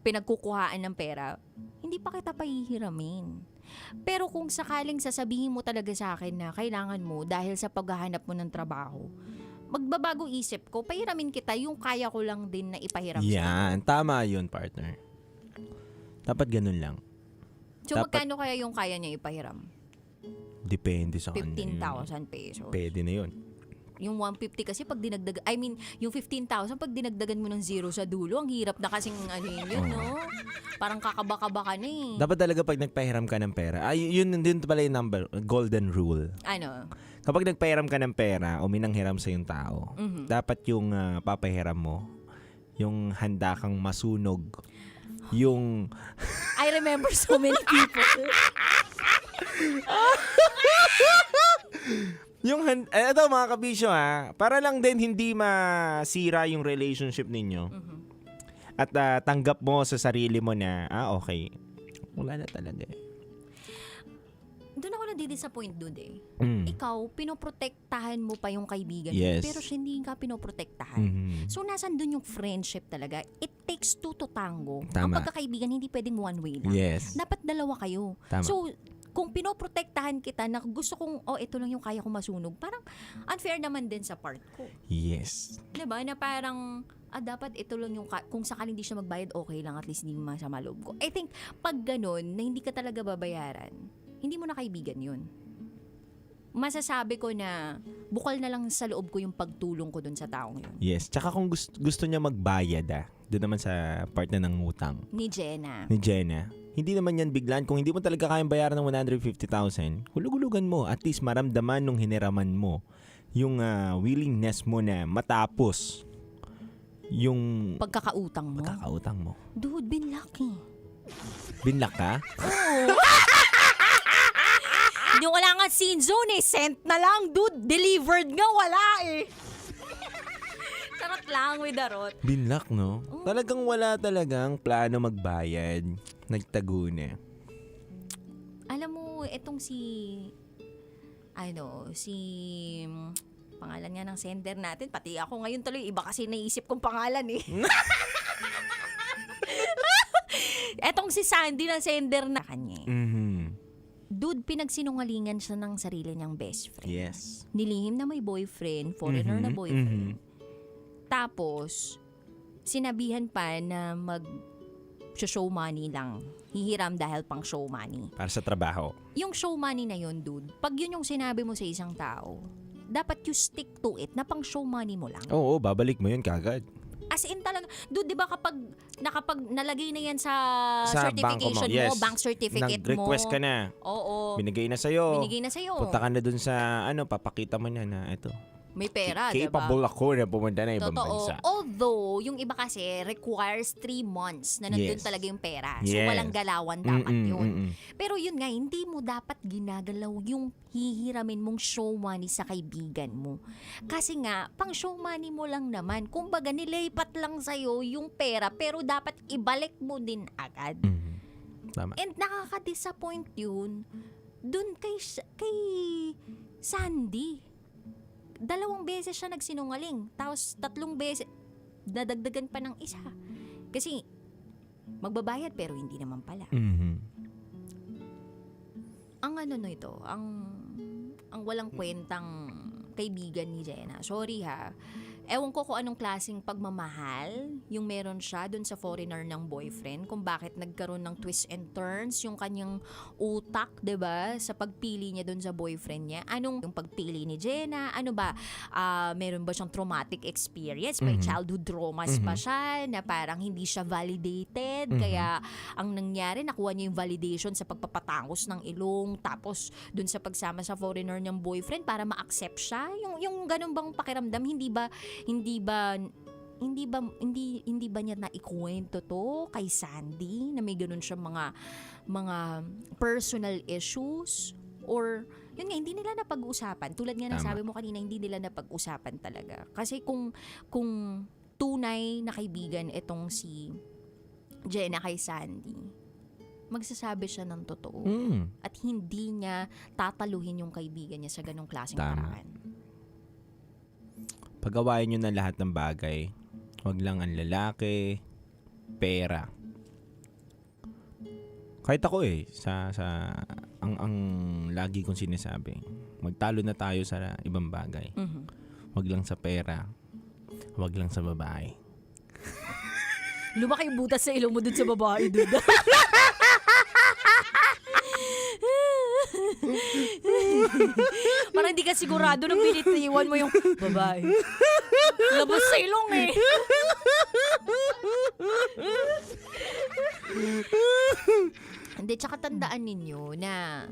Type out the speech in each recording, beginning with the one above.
pinagkukuhaan ng pera, hindi pa kita pahihiramin. Pero kung sakaling sasabihin mo talaga sa akin na kailangan mo dahil sa paghahanap mo ng trabaho, magbabago isip ko, pahiramin kita yung kaya ko lang din na ipahiram sa'yo. Yan, tama yun, partner. Dapat ganun lang. So, magkano kaya yung kaya niya ipahiram? Depende sa kanya. 15,000 pesos. Pwede na yun. Yung 150 kasi pag dinagdag, yung 15,000 pag dinagdagan mo ng zero sa dulo, ang hirap na kasing yun, no? Parang kakabaka-baka na eh. Dapat talaga pag nagpahiram ka ng pera, yun din pala yung golden rule. Ano? Kapag nagpahiram ka ng pera o minanghiram sa yung tao, dapat yung papahiram mo, yung handa kang masunog, yung... I remember so many people. Ito mga kabisyo para lang din hindi masira yung relationship ninyo. At tanggap mo sa sarili mo na, okay, wala na talaga eh. Doon ako nadidisappoint doon eh. Ikaw, pinoprotektahan mo pa yung kaibigan mo, Yes. pero siya hindi ka pinoprotektahan. So, nasan doon yung friendship talaga? It takes two to tango. Ang Tama. pagkakaibigan, hindi pwedeng one way lang. Yes. Dapat dalawa kayo. Tama. So, kung pinoprotektahan kita na gusto kong, ito lang yung kaya kong masunog, parang unfair naman din sa part ko. Yes. Diba? Na parang, dapat ito lang yung, kung sakaling hindi siya magbayad, okay lang, at least hindi masama loob ko. I think, pag ganun, na hindi ka talaga babayaran, hindi mo na kaibigan yun. Masasabi ko na, bukal na lang sa loob ko yung pagtulong ko dun sa taong yun. Yes. Tsaka kung gusto niya magbayad doon naman sa part na ng utang. Ni Jenna. Hindi naman yan biglaan. Kung hindi mo talaga kayang bayaran ng 150,000, hulug-hulugan mo. At least maramdaman nung hiniraman mo yung willingness mo na matapos yung Pagkakautang mo. Dude, binlaki. Binlock ka? Oo. Hindi wala nga scene zone eh. Sent na lang, dude. Delivered nga, wala eh. Charot lang with the rot. Binlock, no? Talagang wala talagang plano magbayad. Nagtago na. Alam mo, etong pangalan nga ng sender natin, pati ako ngayon tuloy, iba kasi naisip kong pangalan eh. Etong si Sandy na sender na kanya. Dude, pinagsinungalingan siya ng sarili niyang best friend. Yes. Nilihim na may boyfriend, foreigner na boyfriend. Tapos, sinabihan pa na show money lang. Hihiram dahil pang show money. Para sa trabaho. Yung show money na yun, dude, pag yun yung sinabi mo sa isang tao, dapat you stick to it na pang show money mo lang. Oo, babalik mo yun kagad. As in talaga, dude, di ba kapag nalagay na yan sa Sa certification banko mo, yes. bank certificate mo. Nag-request ka na. Oo. Binigay na sa'yo. Sa'yo. Punta ka na dun sa, papakita mo na ito. May pera, diba? Capable ako na pumunta na ibang bansa. Although, yung iba kasi requires 3 months na nandun Yes. talaga yung pera. So, Yes. walang galawan dapat yun. Pero yun nga, hindi mo dapat ginagalaw yung hihiramin mong show money sa kaibigan mo. Kasi nga, pang show money mo lang naman. Kumbaga, nilipat lang sa'yo yung pera, pero dapat ibalik mo din agad. Tama. And nakaka-disappoint yun dun kay Sandy. 2 beses siya nagsinungaling. Tapos 3 beses, dadagdagan pa ng isa. Kasi, magbabayad pero hindi naman pala. Ang ang walang kwentang kaibigan ni Jenna. Sorry ha. Ewan ko kung anong klaseng pagmamahal yung meron siya dun sa foreigner ng boyfriend, kung bakit nagkaroon ng twist and turns yung kanyang utak, 'di ba, sa pagpili niya dun sa boyfriend niya. Anong yung pagpili ni Jenna? Ano ba? Meron ba siyang traumatic experience? May childhood traumas pa siya na parang hindi siya validated, kaya ang nangyari, nakuha niya yung validation sa pagpapatangos ng ilong, tapos dun sa pagsama sa foreigner niyang boyfriend para ma-accept siya. Yung ganun bang pakiramdam, hindi ba niya naikwento to kay Sandy na may ganun siya mga personal issues, or yun nga, hindi nila napag-usapan. Tulad nga ng sabi mo kanina, hindi nila napag-usapan talaga. Kasi kung tunay na kaibigan itong si Jenna kay Sandy, magsasabi siya ng totoo. At hindi niya tataluhin yung kaibigan niya sa ganong klaseng paraan. Pag-awayan nyo na lahat ng bagay. Huwag lang ang lalaki, pera. Kahit ako ang lagi kong sinasabi, magtalo na tayo sa ibang bagay. Wag lang sa pera, wag lang sa babae. Lumaki yung butas sa ilong mo dun sa babae, dude. Parang hindi ka sigurado nung binitiwan mo yung babae. Labas sa ilong eh. Hindi, tsaka tandaan ninyo na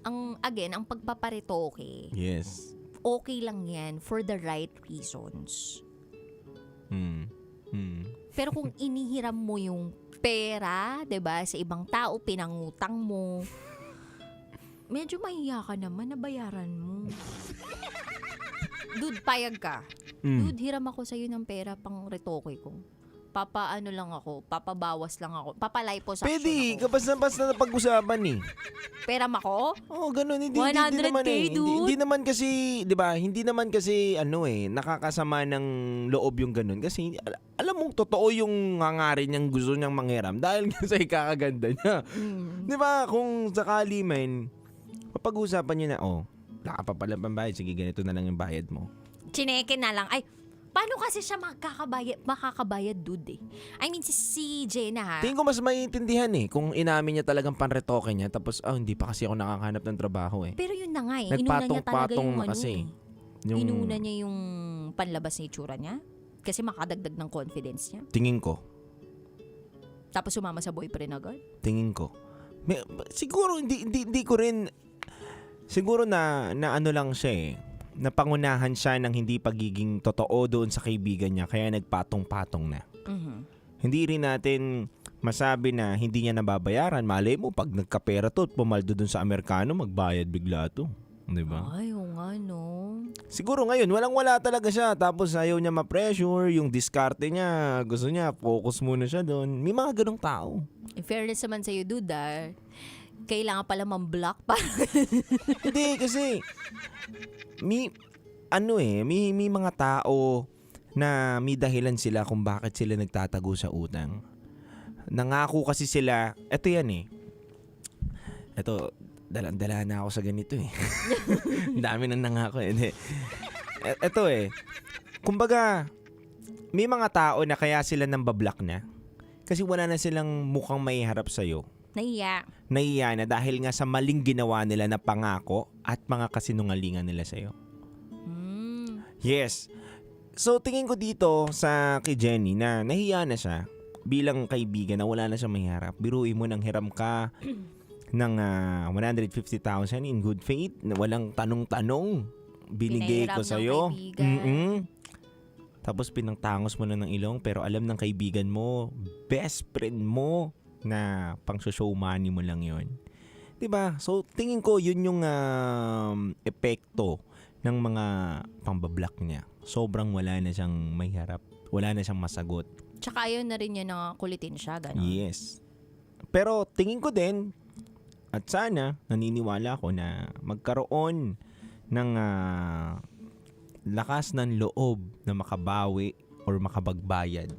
ang pagpaparetoke, Yes. okay lang yan for the right reasons. Pero kung inihiram mo yung pera, 'di ba, sa ibang tao, pinangutang mo, medyo mahiya ka naman na bayaran mo. Dude, payag ka. Dude, hiram ako sa'yo ng pera pang retoke ko. Papaano lang ako, papabawas lang ako, papalipo sa action Pwede, ako. kapag-basta na pag-usapan eh. Pera mo? Oo, ganun. Hindi 100K, naman eh. dude. Hindi naman kasi, di ba, hindi naman kasi, nakakasama ng loob yung ganun. Kasi, alam mong totoo yung hangarin niyang gusto niyang manghiram dahil nga sa ikakaganda niya. Di ba, kung sakali man, mapag-usapan niyo na, wala ka pa pala pambayad, sige, ganito na lang yung bayad mo. Chineke na lang. Ay, paano kasi siya makakabayad, dude eh? I mean, si Jenna ha. Tingin ko mas maiintindihan eh, kung inamin niya talagang panretoke niya, tapos, hindi pa kasi ako nakakahanap ng trabaho eh. Pero yun na nga eh. Inuna niya talaga Nagpatong-patong yung na kasi. Inuna niya yung panlabas na itsura niya. Kasi makadagdag ng confidence niya. Tingin ko. Tapos sumama sa boyfriend agad. Tingin ko. Siguro hindi ko rin siguro na ano lang siya eh. Napangunahan siya ng hindi pagiging totoo doon sa kaibigan niya kaya nagpatong-patong na. Hindi rin natin masabi na hindi niya nababayaran. Malay mo pag nagkapera to at pumaldo doon sa Amerikano, magbayad bigla to. 'Di ba? Ay, oo nga no. Siguro ngayon walang-wala talaga siya tapos ayaw niya ma-pressure, yung diskarte niya, gusto niya focus muna siya doon. May mga ganong tao. In fairness naman sa'yo, dude, kailangan pala man-block para. Hindi kasi may mga tao na may dahilan sila kung bakit sila nagtatago sa utang. Nangako kasi sila, eto yan eh. Eto, dalan-dala na ako sa ganito eh. Dami nang nangako eh. Eto eh. Kumbaga, may mga tao na kaya sila nang bablock na. Kasi wala na silang mukhang maiharap sa'yo. Nahiya na dahil nga sa maling ginawa nila na pangako at mga kasinungalingan nila sa'yo. Yes. So tingin ko dito sa kay Jenny na nahiya na siya bilang kaibigan na wala na siya mahiharap. Biruin mo nang hiram ka ng 150,000 in good faith na walang tanong-tanong. Binigay ko sa'yo. Tapos pinangtangos mo na ng ilong pero alam ng kaibigan mo, best friend mo, na pang show money mo lang yon. 'Di ba? So tingin ko yun yung epekto ng mga pambablock niya. Sobrang wala na siyang mahiharap, wala na siyang masagot. Tsaka ayaw na rin niya na kulitin siya, gano'n. Yes. Pero tingin ko din at sana naniniwala ako na magkaroon ng lakas ng loob na makabawi or makapagbayad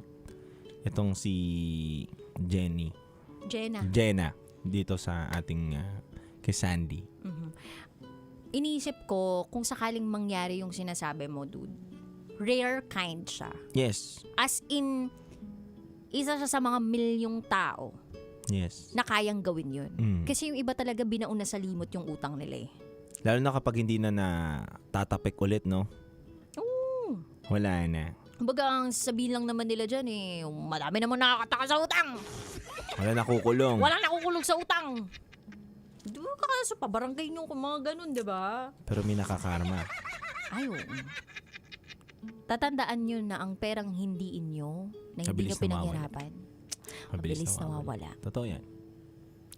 itong si Jenna dito sa ating kay Sandy. Iniisip ko kung sakaling mangyari yung sinasabi mo, dude. Rare kind siya. Yes. As in, isa siya sa mga milyong tao Yes. na kayang gawin yun. Kasi yung iba talaga binauna sa limot yung utang nila eh. Lalo na kapag hindi na tatapik ulit, no? Oo. Wala na. Kumbaga, ang sabihin lang naman nila dyan eh, madami naman nakakataka sa utang. Wala nakukulong. Wala nakukulong sa utang. Di ba kaya sa pabarangay nyo kung mga ganun, di ba? Pero may nakakarma. Ay, oo. Tatandaan nyo na ang perang hindi inyo, na hindi Mabilis nyo pinaghirapan, mabilis nawawala. Totoo yan.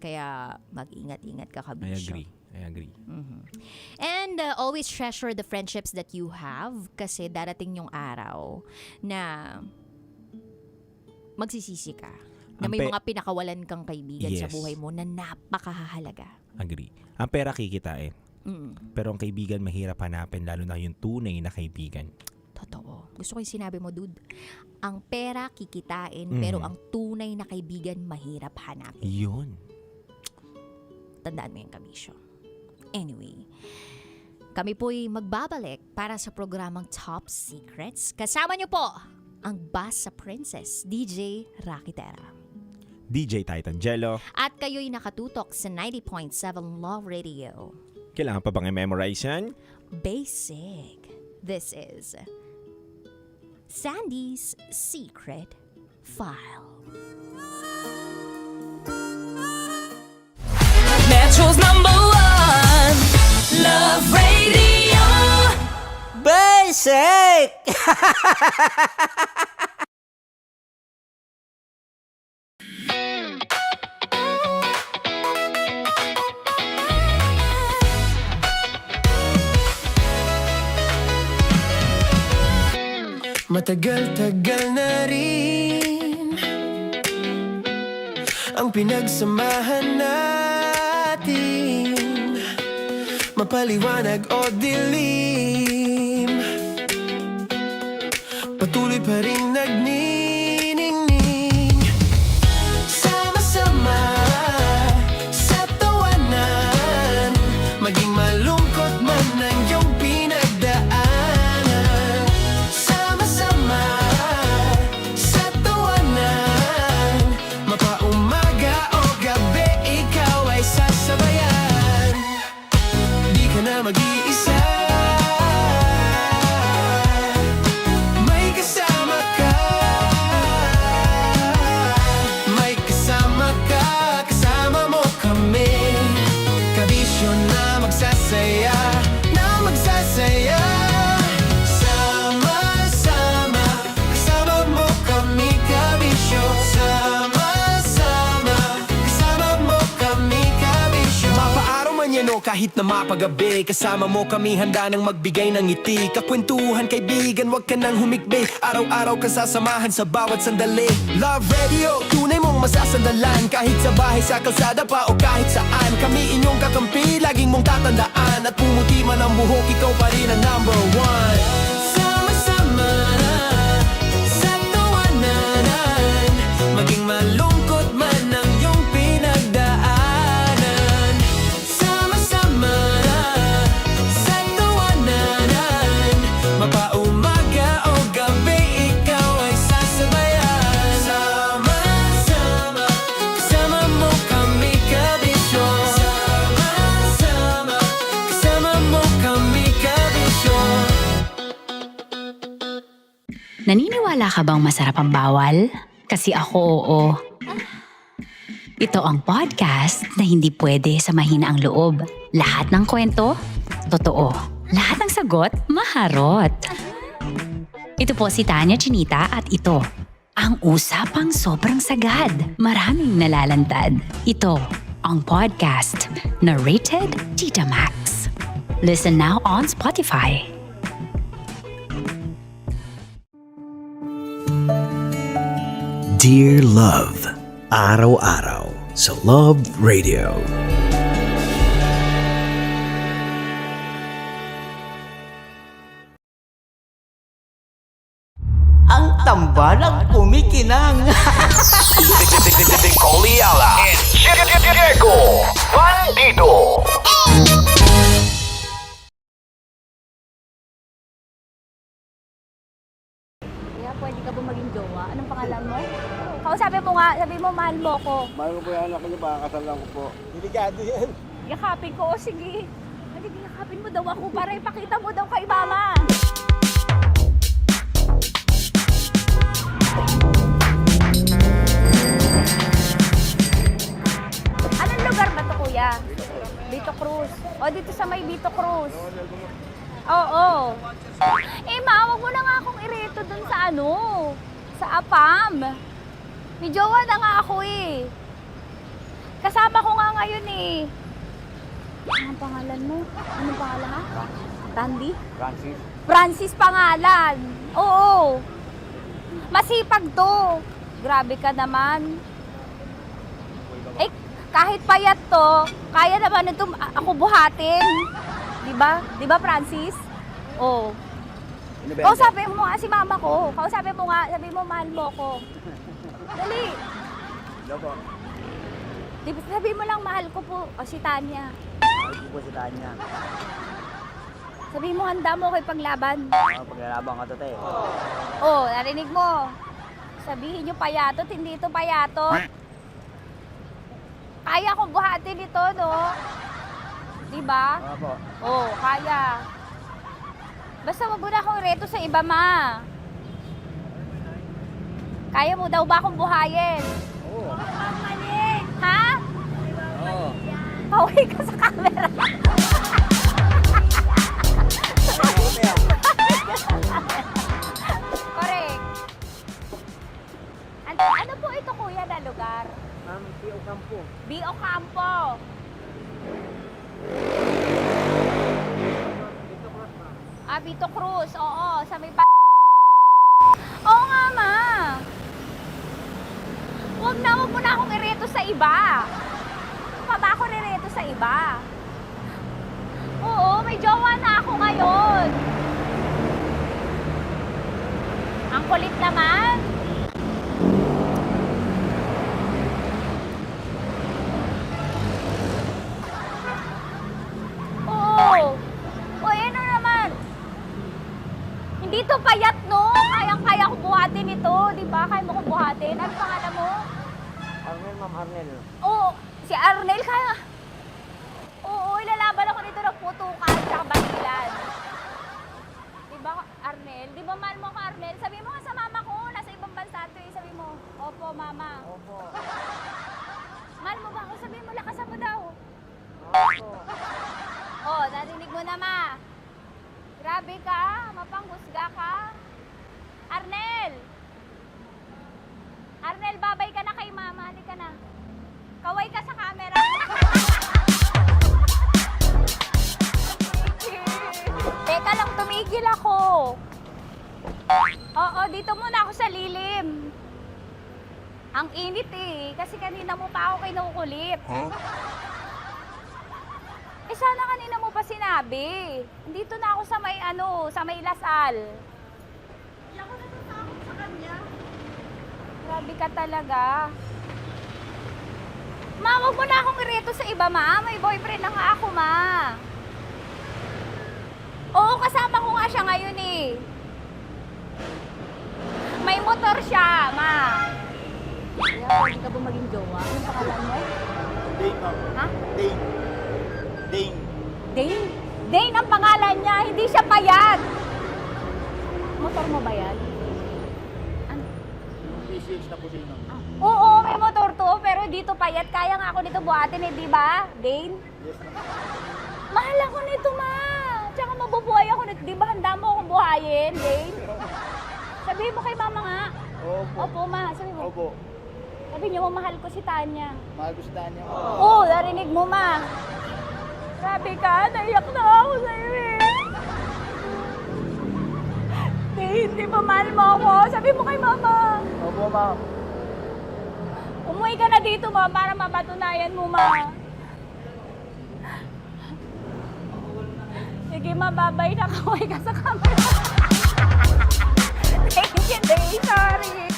Kaya mag-ingat-ingat ka, kabisyo. I agree. And always treasure the friendships that you have kasi darating yung araw na magsisisi ka. Na may mga pinakawalan kang kaibigan sa buhay mo na napakahalaga. Agree. Ang pera kikitain. Pero ang kaibigan mahirap hanapin lalo na yung tunay na kaibigan. Totoo. Gusto ko yung sinabi mo, dude. Ang pera kikitain pero ang tunay na kaibigan mahirap hanapin. Yun. Tandaan mo yung kabisyo. Anyway, kami po'y magbabalik para sa programang Top Secrets. Kasama niyo po ang Basa Princess, DJ Rakitera. DJ Titan Jello. At kayo'y nakatutok sa 90.7 Love Radio. Kailangan pa bang i-memorize yan? Basic. This is Sandy's Secret File. Metro's #1 Love Radio. Basic! Matagal-tagal na rin ang pinagsamahan natin, mapaliwanag o dilim, patuloy pa rin nagniningning. Sama-sama sa tawanan, maging malungkot man ang iyong pinagdaanan. Sama-sama sa tawanan, mapaumaga o gabi, ikaw ay sasabayan. Di ka na mag-iisa, may kasama ka. May kasama ka, kasama mo kami. Kabisyo na magsasaya, na magsasaya. Sama-sama, kasama mo kami, kabisyo. Sama-sama, kasama mo kami, kabisyo. Mapaaraw man yan o kahit na mapagabi, kasama mo kami, handa nang magbigay ng ngiti. Kakwentuhan, kaibigan, wag ka nang humikbi. Araw-araw ka sasamahan sa bawat sandali. Love Radio, tunay mong masasandalan. Kahit sa bahay, sa kalsada pa o kahit saan, kami inyong kakampi, laging mong tatandaan. At pumuti man ang buhok, ikaw pa rin ang #1. Sama-sama sa tawanan, maging malungkot man ang iyong pinagdaanan. Sama-sama sa tawanan, mapaumaga o gabi, ikaw ay sasabayan. Sama-sama, kasama mo kami, kabisyo. Sama-sama, kasama mo kami, kabisyo. Naniniwala ka bang masarap ang bawal? Kasi ako oo. Ito ang podcast na hindi pwede sa mahina ang loob. Lahat ng kwento, totoo. Lahat ng sagot, maharot. Ito po si Tanya Chinita at ito, ang usapang sobrang sagad. Maraming nalalantad. Ito, ang podcast na rated Tita Max. Listen now on Spotify. Dear Love, araw-araw sa Love Radio. Ang tambalang kumikinang. Coliala and Diego Bandido. Kaya pwede ka ba maging jowa? Anong pangalan mo? Kausapin mo nga, sabi mo mahal mo ko. Mahal ko po yung anak niyo, pakakasal lang ko po. Delikado yan. Yakapin ko, o sige. Halika, yakapin mo daw ako para ipakita mo daw kay mama. Anong lugar ba to, kuya? Vito Cruz. O, dito sa may Vito Cruz. Oo. Eh, ma, wag mo na nga akong ireto dun sa ano, sa APAM. May jowa na nga ako eh. Kasama ko nga ngayon eh. Anong pangalan mo? Anong pangalan ha? Randy? Francis. Francis pangalan. Oo. Masipag to. Grabe ka naman. Eh, kahit payat to, kaya naman ito ako buhatin. Diba? Diba, Francis? Oo. Kausapin mo nga si mama ko. Kausapin mo nga, sabi mo mahal mo ko. Dali. Hello po. Di ba sabi mo lang, mahal ko po. O, si Tanya. Mahal ko po si Tanya. Sabi mo, handa mo kay paglaban. Paglalaban ka to, te. Oh, narinig mo. Sabihin nyo payatot, hindi ito payatot. Kaya kong buhatin ito, no? Diba? Opo. Oh, kaya. Basta wag mo na akong reto sa iba, ma. Kaya mo daw ba akong buhayin? Oo. Ha? Oo. Pauwi ka sa camera. Correct. Ano po ito, kuya, na lugar? Ma'am, P.O. Campo. B.O. Campo. Vito Cruz. Oo, sa may Oo nga, ma. Huwag mo na akong ireto sa iba. Pa ba ako nireto sa iba? Oo, may jowa na ako ngayon. Ang kulit naman. Oo. O, ano naman? Hindi to payat, no? Kayang-kaya ko buhatin ito, di ba? Kaya mo ko buhatin. Ano pangalan mo? Arnel, ma'am, Arnel. Oo, si Arnel kaya. Oo, ilalaban ako nito ng putukan sa batilan. Di ba, Arnel? Di ba mahal mo ako, Arnel? Sabi mo nga sa mama ko, nasa ibang bansa ito eh. Sabi mo, opo, mama. Opo. Mahal mo ba ako? Sabi mo, lakasan mo daw. Opo. Oh, narinig mo na, ma. Grabe ka, mapanghusga ka. Arnel! Arnel, babay ka na kay mama. Halika na. Kaway ka sa camera. Teka lang, tumigil ako. Oo, dito muna ako sa lilim. Ang init eh, kasi kanina mo pa ako kinukulit. Eh sana kanina mo pa sinabi. Dito na ako sa may sa may Lasal. Hindi ako natatakot sa kanya. Grabe ka talaga. Ma, wag mo na akong ireto sa iba, ma. May boyfriend na nga ako, ma. Oo, kasama ko nga siya ngayon eh. May motor siya, ma. Kaya, pwede ka ba maging jowa? Anong pangalan mo? Dane, ma'am. Ha? Dane. Dane. Dane? Dane ang pangalan niya, hindi siya payat. Motor mo ba yan? Ano? PCH na po din, ma'am. Oo, may motor to, pero dito payat. Kaya nga ako nito buhatin eh, di ba? Dane? Yes, ma'am. Mahal ako nito, ma. Tsaka mabubuhay ako nito. Di ba handa mo akong buhayin, Dane? Sabihin mo kay mama nga. Opo. Opo, ma. Sabi mo. Opo. Sabi niyo, mahal ko si Tanya. Mahal ko si Tanya. Oo, narinig mo, ma. Grabe ka, naiyak na ako sa'yo eh. Hindi ba mahal mo ako? Sabi mo kay mama. Opo, ma'am. Umuwi ka na dito, ma, para mapatunayan mo, ma. Sige, ma, babay na. Kaway ka sa camera. Thank you, Day. Sorry.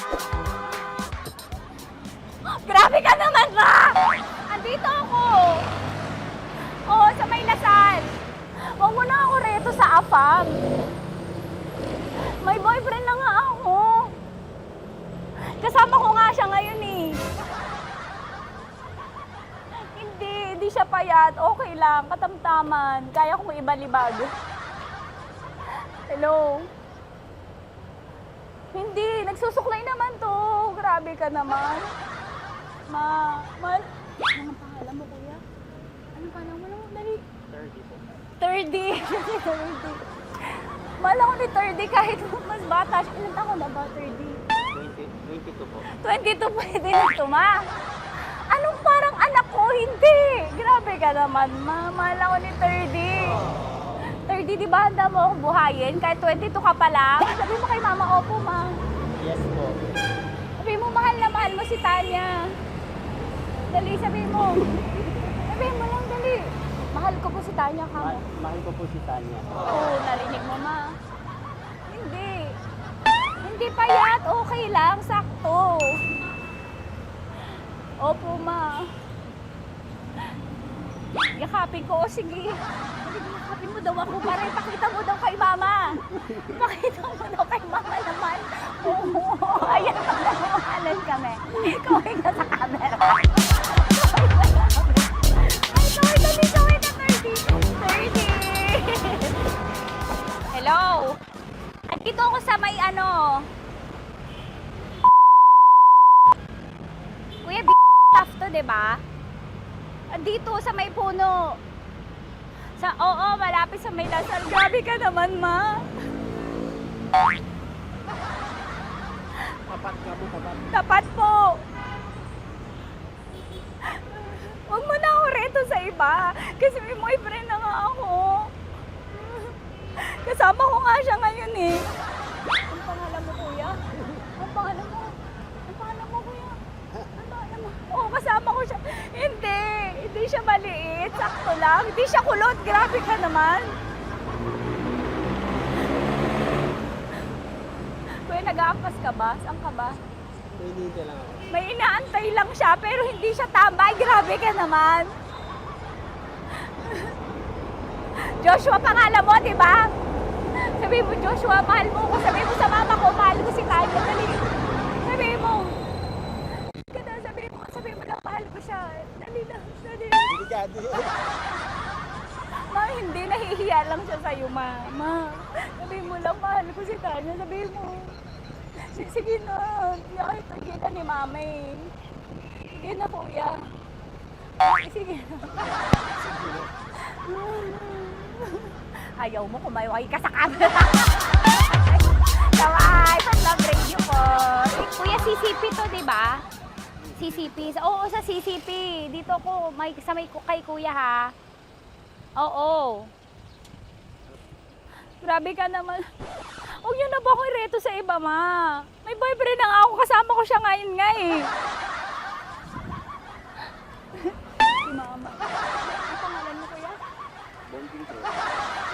Grabe ka naman, ma! Andito ako. Oo, sa may Lasal. Huwag mo na ako reto sa afam. May boyfriend na nga ako. Kasama ko nga siya ngayon eh. Hindi siya payat. Okay lang, katamtaman. Kaya kong ibalibag. Hello? Hindi, nagsusuklay naman to. Grabe ka naman. Anong pangalan mo, kuya? Anong pangalan mo? Dali. 30 po. 30. 30. Mahal ako ni 30 kahit mas bata siya. Ilan taon na ba, 30? 22 po. 22 pwede na ito, ma. Anong parang anak ko? Hindi. Grabe ka naman, ma. Mahal ako ni 30. 30, di ba handa mo akong buhayin? Kahit 22 ka pa lang. Sabi mo kay mama, opo, ma. Yes po. Sabi mo, mahal na mahal mo si Tanya. Dali, sabi mo. Sabi mo lang, dali. Mahal ko po si Tanya, ka mo. Mahal ko po si Tanya. Oo, narinig mo, ma. Hindi. Hindi payat. Okay lang, sakto. Opo, ma. Yakapin ko, o sige. Yakapin mo daw ako para ipakita mo daw kay mama. Ipakita mo daw kay mama naman. Oo, ayan, nagmamahalan kami. Kaway ka sa camera. Ay, kaway ka 30. Hello? Andito ako sa may ano. Kuya, tough to, diba? Andito sa may puno. Oo, malapit sa may Lasal. Grabe ka naman, ma. Tapat ka mo, tapat. Tapat po. Huwag mo na ako reto sa iba. Kasi may boyfriend na nga ako. Kasama ko nga siya ngayon eh. Ang pangalan mo, kuya? Ang pangalan mo? Ang pangalan mo, kuya? Ang pangalan mo? Oo, kasama ko siya. Hindi siya maliit. Sakto lang. Hindi siya kulot. Grabe ka naman. Kuya, nag-aampas ka ba? Saan ka ba? Hinihintay lang ako. May inaantay lang siya, pero hindi siya tambay. Grabe ka naman. Joshua, pangalan mo, di ba? Sabi mo, Joshua, mahal mo ko. Sabi mo sa mama ko, mahal ko si Tanya. Dali. Sabi mo. Sabi mo na, mahal ko siya. Dali lang, dali. Delikado yun. Ma, hindi, nahihiya lang siya sa'yo, ma. Sabi mo lang, mahal ko si Tanya. Sabi mo. Sige na, nakita kita ni mama eh. Sige na, kuya. Sige na. Ayaw mo, kumayaway ka sa camera. Kawai, from Love Radio po. Kuya, CCP to, di ba? CCP. Oo, sa CCP. Dito ko, sa may kay kuya ha. Oo. Grabe ka naman. Huwag niyo na ba ako ireto sa iba, ma? May boyfriend na nga ako. Kasama ko siya ngayon nga eh. Si mama. Ang pangalan mo, kuya? Bonjing ko.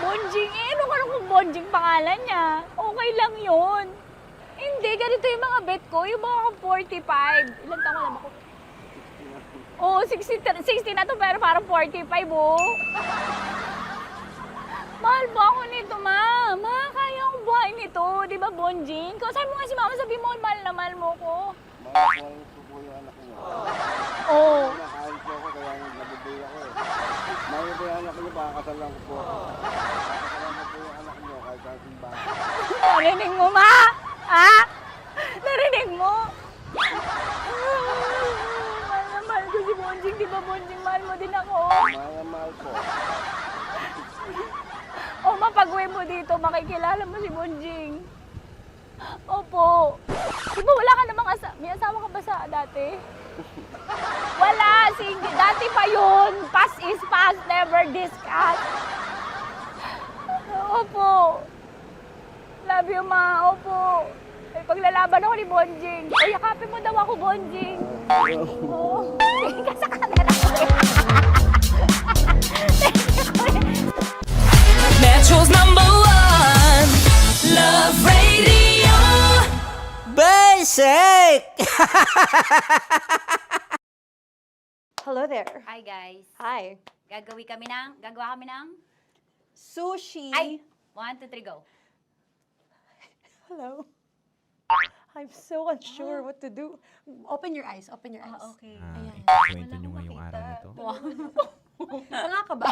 Bonjing eh. Ano ka kung Bonjing pangalan niya? Okay lang yun. Hindi, ganito yung mga bet ko. Yung mga 45. Ilan taon alam ako? Oo, 60 na to pero parang 45, oh. Mahal ba ako nito, ma? Ma, kaya akong buhay nito. Di ba, Bonjing? Sabi mo nga si mama, sabi mo, mahal na mahal mo ko. Mahal ko po yung anak niyo. Oo. Nakahal po ako kaya nabibay ako eh. Mahal ko yung anak niyo, pakakasalan ko po. Pakakasalan ko po yung anak niyo kahit sa simbahan. Narinig mo, ma? Ha? Narinig mo? Mahal na mahal ko si Bonjing. Di ba, Bonjing, mahal mo din ako? Mahal po. O, mapag-uwi mo dito, makikilala mo si Bonjing. Opo. Di ba wala ka namang may asawa ka ba sa dati? Wala, dati pa yun. Past is past, never discuss. Opo. Love you, ma. Opo. May paglalaban ako ni Bonjing. O, yakapin mo daw ako, Bonjing. Oo. Tingin ka sa camera. Metro's #1 Love Radio. Basic! Hello there. Hi, guys. Hi. Gagawa kami ng... Sushi. Ay! 1, 2, 3, go. Hello. I'm so unsure what to do. Open your eyes. Open your eyes. Okay. Kwento nyo ngayong araw na to. Tanga ka ba?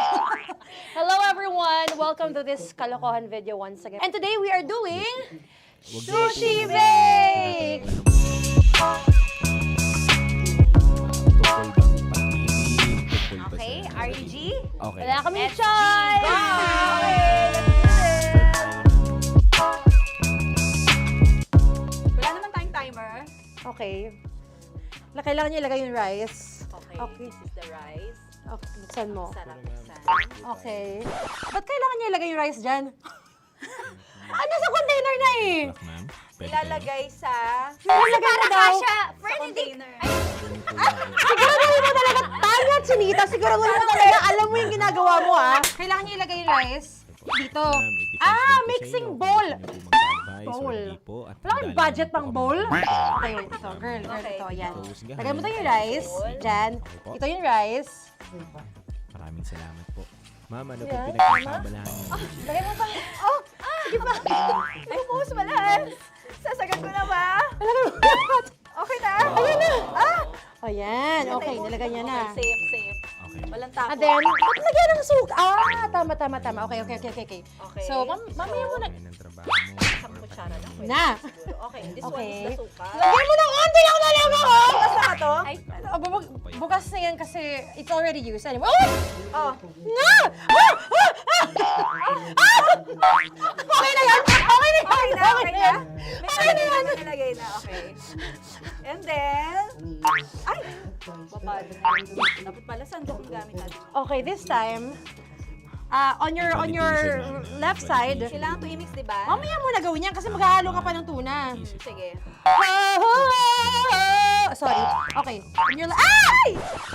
Hello everyone. Welcome to this kalokohan video once again. And today we are doing Sushi Bake! Okay, RG. Okay. Wala kaming SG, choice! go! Okay, let's do this! Wala naman tayong timer. Okay. Kailangan niyo ilagay yung rice. Okay, this is the rice. Okay, buksan mo. Sarap buksan. Okay. Ba't kailangan niya ilagay yung rice dyan? Ano sa container na eh? Black ma'am. Ilalagay sa... Ilalagay mo daw. Friend, hindi. Siguraduhin mo talaga, Tanya at Chinita, siguraduhin mo talaga, alam mo yung ginagawa mo ah. Kailangan niya ilagay yung rice dito. Mixing bowl. Bowl. Wala kang budget pang bowl? Okay, ito, girl, ito, yan. Lagay mo tayo yung rice, dyan. Ito yung rice. Maraming salamat po. Ma'am, ano po Yeah. pinagkakabalahan niyo? Lagay mo pang... Oh! Sige pa! Ay, buhos malas. Sasagat ko na ba? Okay na? Ayan na! Ayan, okay. Nilagay niya na. Safe, safe. Okay. Walang tapo. And then, ba't lagyan ng suka? Tama. Okay. Okay. So, mamaya mo na. Okay ng trabaho mo. Isang kutsara lang. Pwede Na! siguro. Okay, this one Okay. is the suka. Lagyan mo ng konti lang talaga ako! Bukas na to? Ay, bukas na yan kasi it's already used. Anyway, Oh. nga! Okay na yan! Okay na yan! Okay na? Okay na yan! May nilagay na, okay. And then, ay! Babad. Dapat pala sandok ang gamit natin. Okay, this time, on your left side, Kailangan to i-mix, di ba? mamaya mo na gawin yan kasi maghahalo ka pa ng tuna. Sige. Sorry. Okay. On your ay!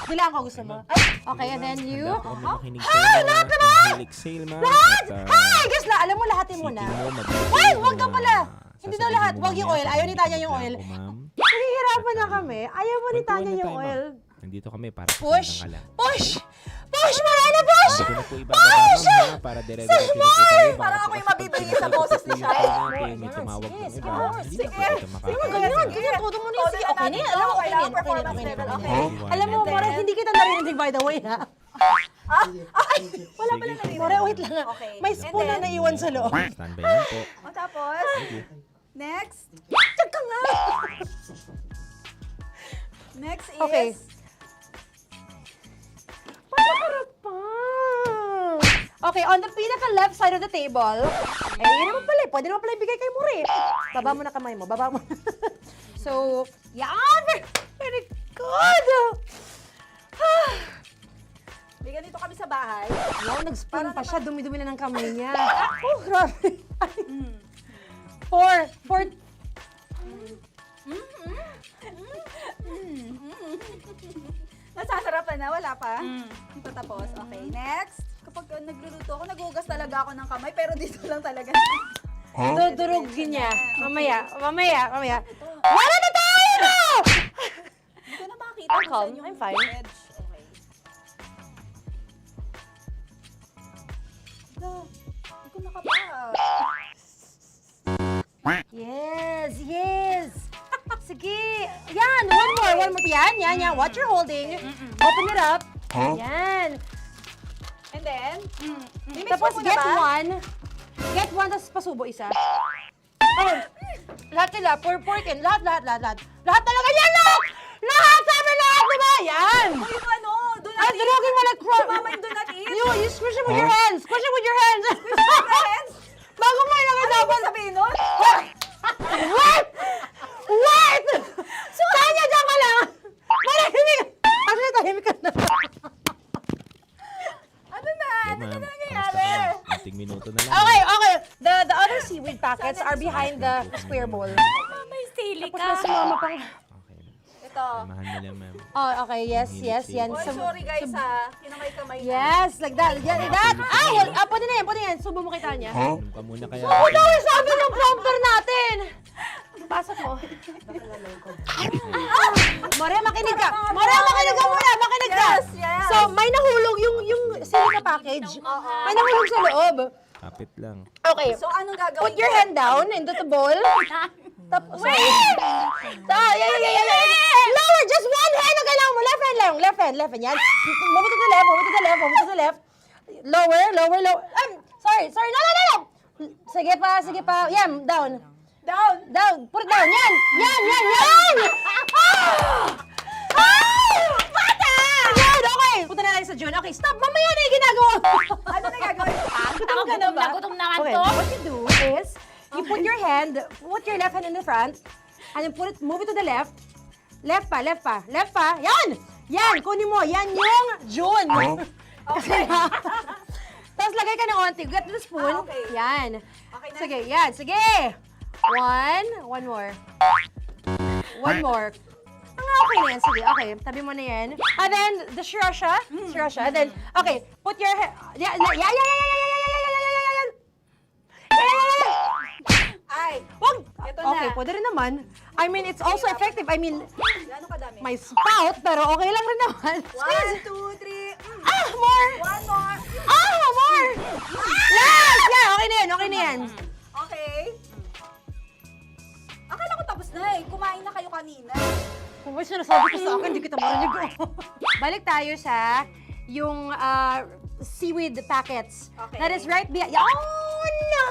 Bilang ko gusto mo. Okay, and then you... Handa po kami makinig sa inyo. lahat Kung naman! hilig sale, ma'am. Lahat! At, Ay! Guess na, alam mo lahatin mo na. isipin mo, mabuti Ay, yung wag ka mga pala. Hindi daw sasabihin lahat. mo Wag yung mamaya oil. Ayaw ni Tanya yung pag oil. ko, ma'am. Nahihirapan na kami. Ayaw mo ni Kwentuhan Tanya na yung tayo, ma'am. oil. Nandito kami para Push! sa kala. Push! Push! Marana, push! Hindi ko na po ibababa, ma'am, ha? Para dire-diretso na po tayo. Parang ako yung mabibigay sa boses ni Shai. Okay, may tumawag ng Sige, iba. Hindi na po tayo Sige, makakaya. ganyan. Todo mo na yun. Sige, okay na yan. Alam mo, okay na yan. Okay na yan. Okay na yan. Okay. Alam mo, More, hindi kita narinig by the way, ha? Wala pala narinig. More, wait lang ha. Okay. May spoon na naiwan sa loob. Standby lang po. O tapos, next. Check ka nga! Next is, Okay. Panakarap pa! Okay, on the pinaka-left side of the table, yun naman pala, pwede naman pala ibigay kay More. Baba mo na kamay mo, baba mo. So, yan! Very good! bigyan dito kami sa bahay. Wow, nag-spoon pa siya, dumi-dumi na ng kamay niya. Oh, grabe. Four. Nasasarapan na, wala pa. Ito tapos. Okay, next. Kapag nagluluto ako, naghugas talaga ako ng kamay, pero dito lang talaga. Dudurugin niya. Mamaya. Wala na tayo! Hindi ko na makita I'm kung calm. saan yung I'm fine. edge. Okay. Hindi ko nakapa. Yes. Sige. Yan, one more. Yan. What you're holding. Open it up. Yan. And then, mimix Tapos mo muna get ba? one. Get one, tapos pasubo isa. Oh, lahat sila. Pork and lahat. Lahat talaga yan, lahat! Lahat! Sabi lahat, diba? Yan! O yung ano, do not Ay, durugin mo like Mama, yung do not eat. You squish it with your hands. Squish it with your hands. Friends, Bago mo ilagay ano sa ibig sabihin nun? Wait! Tanya, dyan ka lang! Marahimik! Actually, tahimik ka na. Ano na? Yo, Ano ma'am. na Kamusta nangyayari? ka? Unting minuto na lang. Okay. The other seaweed packets are behind the square bowl. May sili Tapos na sumama pang... Okay. Ito. Samahan mo lang, ma'am. Oh, okay. Yes. Yan. Oy, sorry guys ha. Kinamay-kamay na. Yes, like that. Pwede na yan. Subo mo kay Tanya. Inom ka muna kaya. Subo daw yung sabi ng prompter natin. Pasok mo. More, makinig ka. Makinig ka muna. Makinig ka. Yes. So, may nahulog yung silica package. May nahulog sa loob. Kapit lang. Okay. So, anong gagawin Put your ko? hand down into the bowl. Tapos, yeah. Lower, just one hand ang kailangan mo. Left hand. Yan. Move it to the left. Lower. Sorry. No. Sige pa. Yan, down. Put it down. Yan. Bata! Yan, okay. Punta na lang sa June. Okay, stop. Mamaya na yung ginagawa. Ano na gagawin? Gutom ka na ba? Gutom naman Okay, to. what you do is, you put your left hand in the front, and then move it to the left. Left pa. Yan, kunin mo. Yan yung June. Okay. Tapos lagay ka ng onti. Get the spoon. Okay. Yan. Okay na. Sige, yan. Sige. One more. Okay na yan. Sige, okay. Tabi mo na yan. And then, the sriracha. And then, okay. Put your hand. Yan. Ay, Wag! Ito na. Okay, pwede rin naman. I mean, it's also effective. I mean, gano'ng kadami? may spout, pero okay lang rin naman. 1, 2, 3. More! One more. More! Last! Yeah, okay na yan, okay na yan. Okay. Akala ko tapos na eh. Kumain na kayo kanina. Kung may sinasabi ko sa akin, hindi kita marinig. Balik tayo sa yung seaweed packets. Okay. That is right behind. Oh, no!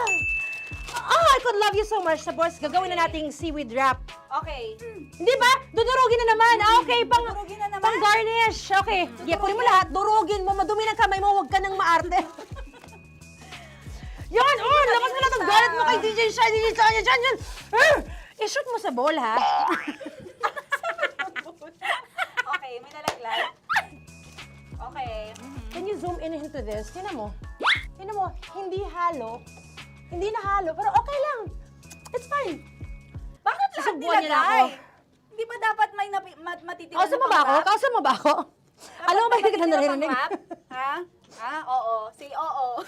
Oh, I could love you so much. Tapos, gagawin na nating seaweed wrap. Okay. Hindi ba? Dudurugin na naman. Okay, Dudurugin na naman? pang garnish. Okay. Yeah, kunin mo lahat. Durugin mo. Madumi ng kamay mo. Huwag ka nang maarte. Yan! Oh, labas mo na itong galit mo kay DJ Shine. DJ Shine. Yan. I-shoot mo sa bowl, ha? Okay, may nalaglag. Okay. Can you zoom in into this? Tingnan mo. Tingnan mo. Hindi halo. Hindi na halo. Pero okay lang. It's fine. Bakit lahat Susubuan niya na ako. nilagay? Hindi ba dapat may matitira Kausa mo ba ako? Kausa mo ba ako? Alam mo ba hindi kita naririnig? Ha? Ha? Oo. Say oo.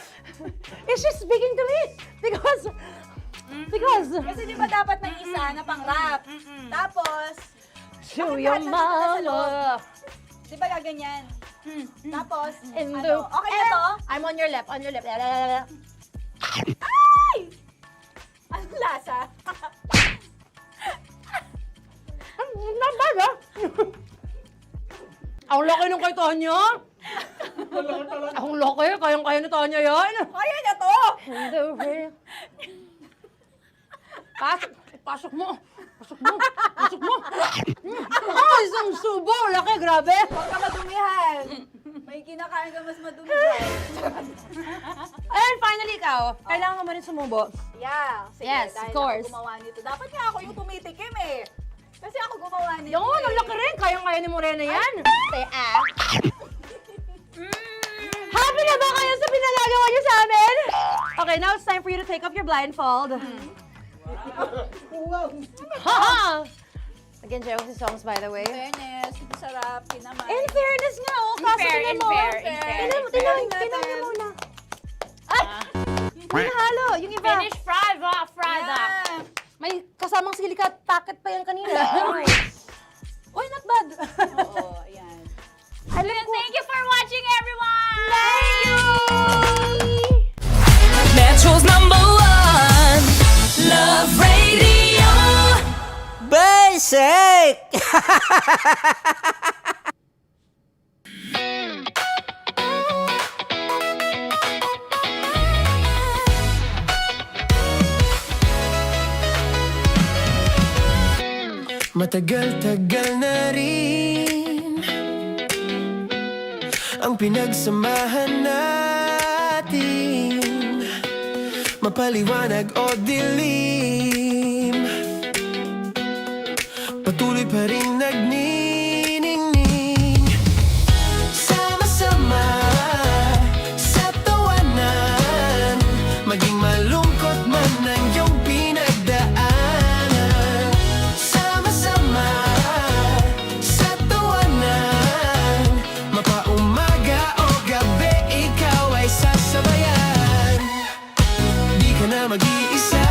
Is she speaking to me? Because... Kasi di ba dapat may isa na pang-rap? Tapos, Show bakit your lahat nandun na sa loob? mama. Di ba gaganyan? Tapos, In ano? the... Okay na to? I'm on your left. On your left. Ay! Anong lasa? Not bad, ah. Ang laki nung kay Tonya. Ang laki. Kayang-kaya ni Tonya yan. Kaya niya to! Pasok mo. Pasok mo. Oh, isang subo. Laki, grabe. Huwag ka madumihan. May kinakain ka mas madumi dyan. And finally, ikaw. Kailangan mo rin sumubo. Yeah. Sige, Yes, dahil of course. ako gumawa nito. Dapat nga ako yung tumitikim eh. Kasi ako gumawa nito Yung, ang eh. laki rin. Kayang-kaya ni Morena yan. Happy na ba kayo sa pinagagawa niyo sa amin? Okay, now it's time for you to take off your blindfold. Ha! Nag-enjoy ako sa songs, by the way. Fairness, sarap, kinamay. In fairness nga, oh. Kaso tingnan mo. Tingnan mo muna. May halo, yung iba. Finish fried, fried up. Yeah. May kasamang silikat packet pa yan kanina. Uy, not bad. Oo, ayan. Thank you for watching, everyone! Thank you! Metro's #1 Love Radio. Basic! Matagal-tagal na rin ang pinagsamahan natin, mapaliwanag o dilim, patuloy pa rin nagniningning. Sama-sama sa tawanan, maging malungkot man ang iyong pinagdaanan. Sama-sama sa tawanan, mapaumaga o gabi, ikaw ay sasabayan. Di ka na mag-iisa,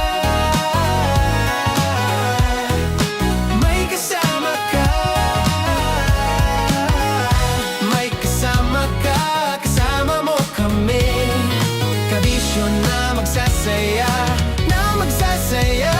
may kasama ka. May kasama ka, kasama mo kami. Kabisyo na magsasaya, na magsasaya.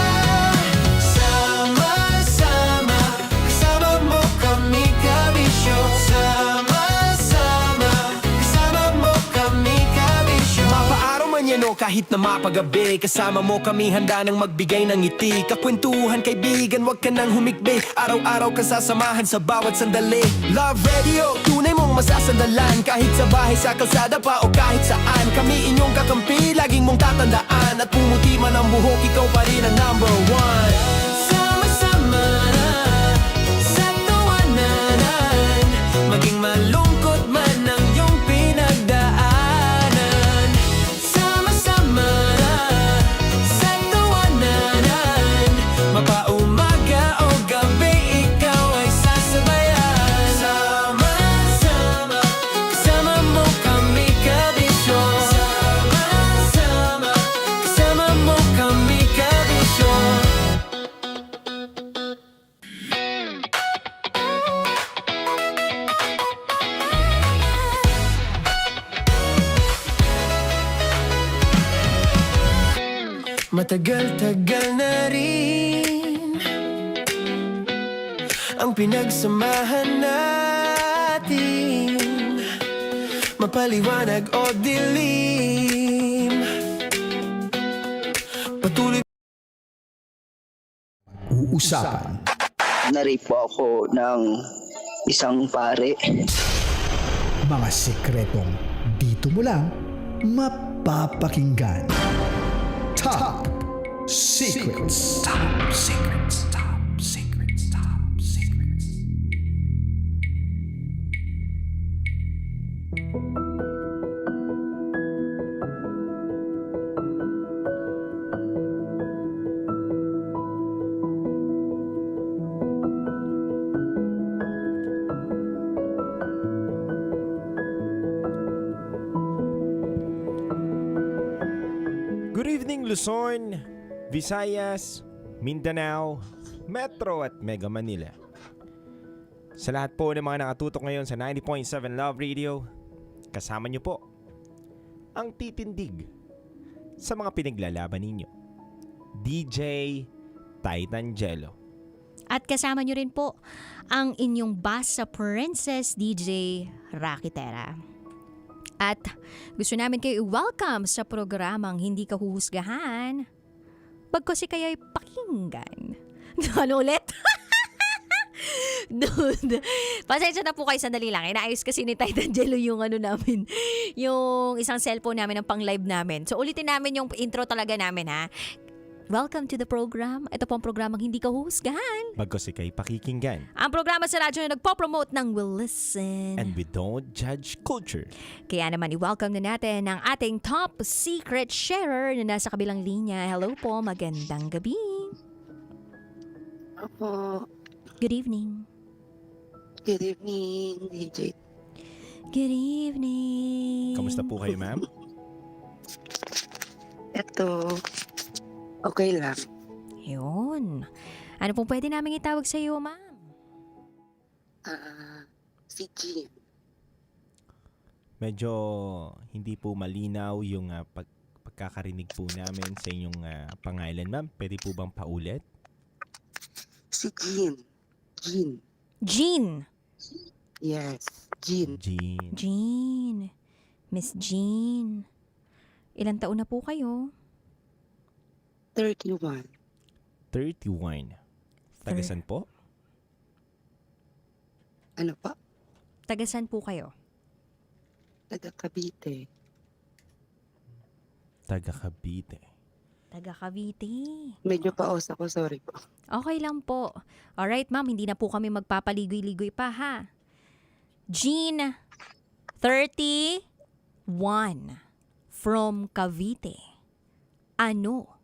Sama-sama, kasama mo kami, kabisyo. Sama-sama, kasama mo kami, kabisyo. Mapaaraw man yan o kahit na mapagabi, kasama mo kami, handa nang magbigay ng ngiti. Kakwentuhan, kaibigan, wag ka nang humikbi. Araw-araw ka sasamahan sa bawat sandali. Love Radio, tunay mong masasandalan. Kahit sa bahay, sa kalsada pa o kahit saan, kami inyong kakampi, laging mong tatandaan. At pumuti man ang buhok, ikaw pa rin ang #1. Sama-sama na sa tawanan, maging malungkot man ang iyong pinagdaanan. Sama-sama na sa tawanan, mapaumaga o gabi, ikaw ay sasabayan. Sama-sama, kasama mo kami, kabisyo. Sama-sama, kasama mo kami, kabisyo. Matagal-tagal na rin ang pinagsamahan natin, mapaliwanag o dilim, patuloy. Uusapan. Na-rape po ako ng isang pare. Mga sikretong dito mo lang mapapakinggan. Top Secrets. Top Secrets. Top Secrets. Top Secrets. Good evening Luzon, Visayas, Mindanao, Metro at Mega Manila. Sa lahat po ng mga nakatutok ngayon sa 90.7 Love Radio, kasama niyo po ang titindig sa mga pinaglalaban ninyo, DJ Titangelo. At kasama nyo rin po ang inyong Basa Princess DJ Rakitera. At gusto namin kayo i-welcome sa programang Hindi Ka Huhusgahan, bagkus kayo'y pakinggan. Ano ulit? Dude, pasensya na po kayo, sandali lang. Inaayos kasi ni Titangelo yung namin, yung isang cellphone namin ng pang-live namin. So ulitin namin yung intro talaga namin, ha. Welcome to the program. Ito po ang programang Hindi Ka Huhusgahan, Bagkus ika'y pakikinggan. ang programa sa radyo na nagpo-promote ng Will Listen. And we don't judge culture. Kaya naman i-welcome na natin ang ating top secret sharer na nasa kabilang linya. Hello po, magandang gabi. Opo. Good evening. Good evening, DJ. Good evening. Kamusta po kayo, ma'am? Eto, okay lang. Yun. Ano pong pwede namin itawag sa iyo, ma'am? Si Jean. Medyo hindi po malinaw yung pagkakarinig po namin sa inyong pangalan, ma'am. Pwede po bang paulit? Si Jean. Jean. Jean. Yes, Jean. Jean. Jean. Miss Jean. Ilang taon na po kayo? 31. 31. Tagasan po? Ano pa? Tagasan po kayo? Taga Cavite. Taga Cavite. Taga Cavite. Medyo paos ako, sorry po. Okay lang po. Alright, ma'am, hindi na po kami magpapaligoy-ligoy pa, ha? Jean, 31, from Cavite. Ano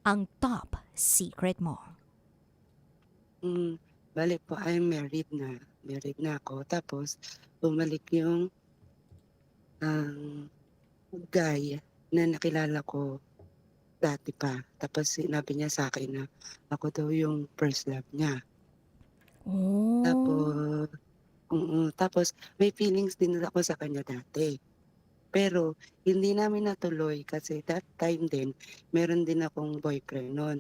ang top secret mo? Bale po, I'm married na. Married na ako. Tapos, bumalik yung guy na nakilala ko dati pa. Tapos, sinabi niya sa akin na ako daw yung first love niya. Oh. Tapos, may feelings din ako sa kanya dati. Pero, hindi namin natuloy kasi that time din, meron din akong boyfriend noon.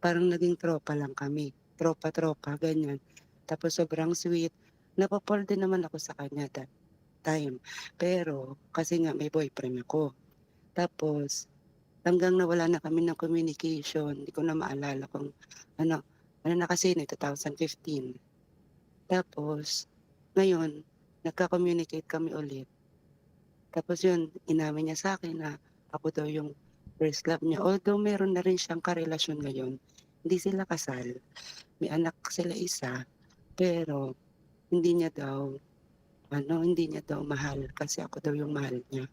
Parang naging tropa lang kami. Tropa-tropa, ganyan. Tapos, sobrang sweet. Napapol din naman ako sa kanya that time. Pero, kasi nga may boyfriend ako. Tapos, hanggang nawala na kami ng communication. Hindi ko na maalala kung ano na kasi 2015. Tapos, ngayon, nagka-communicate kami ulit. Tapos yun, inamin niya sa akin na ako daw yung first love niya. Although meron na rin siyang karelasyon ngayon, hindi sila kasal. May anak sila isa, pero hindi niya daw mahal kasi ako daw yung mahal niya.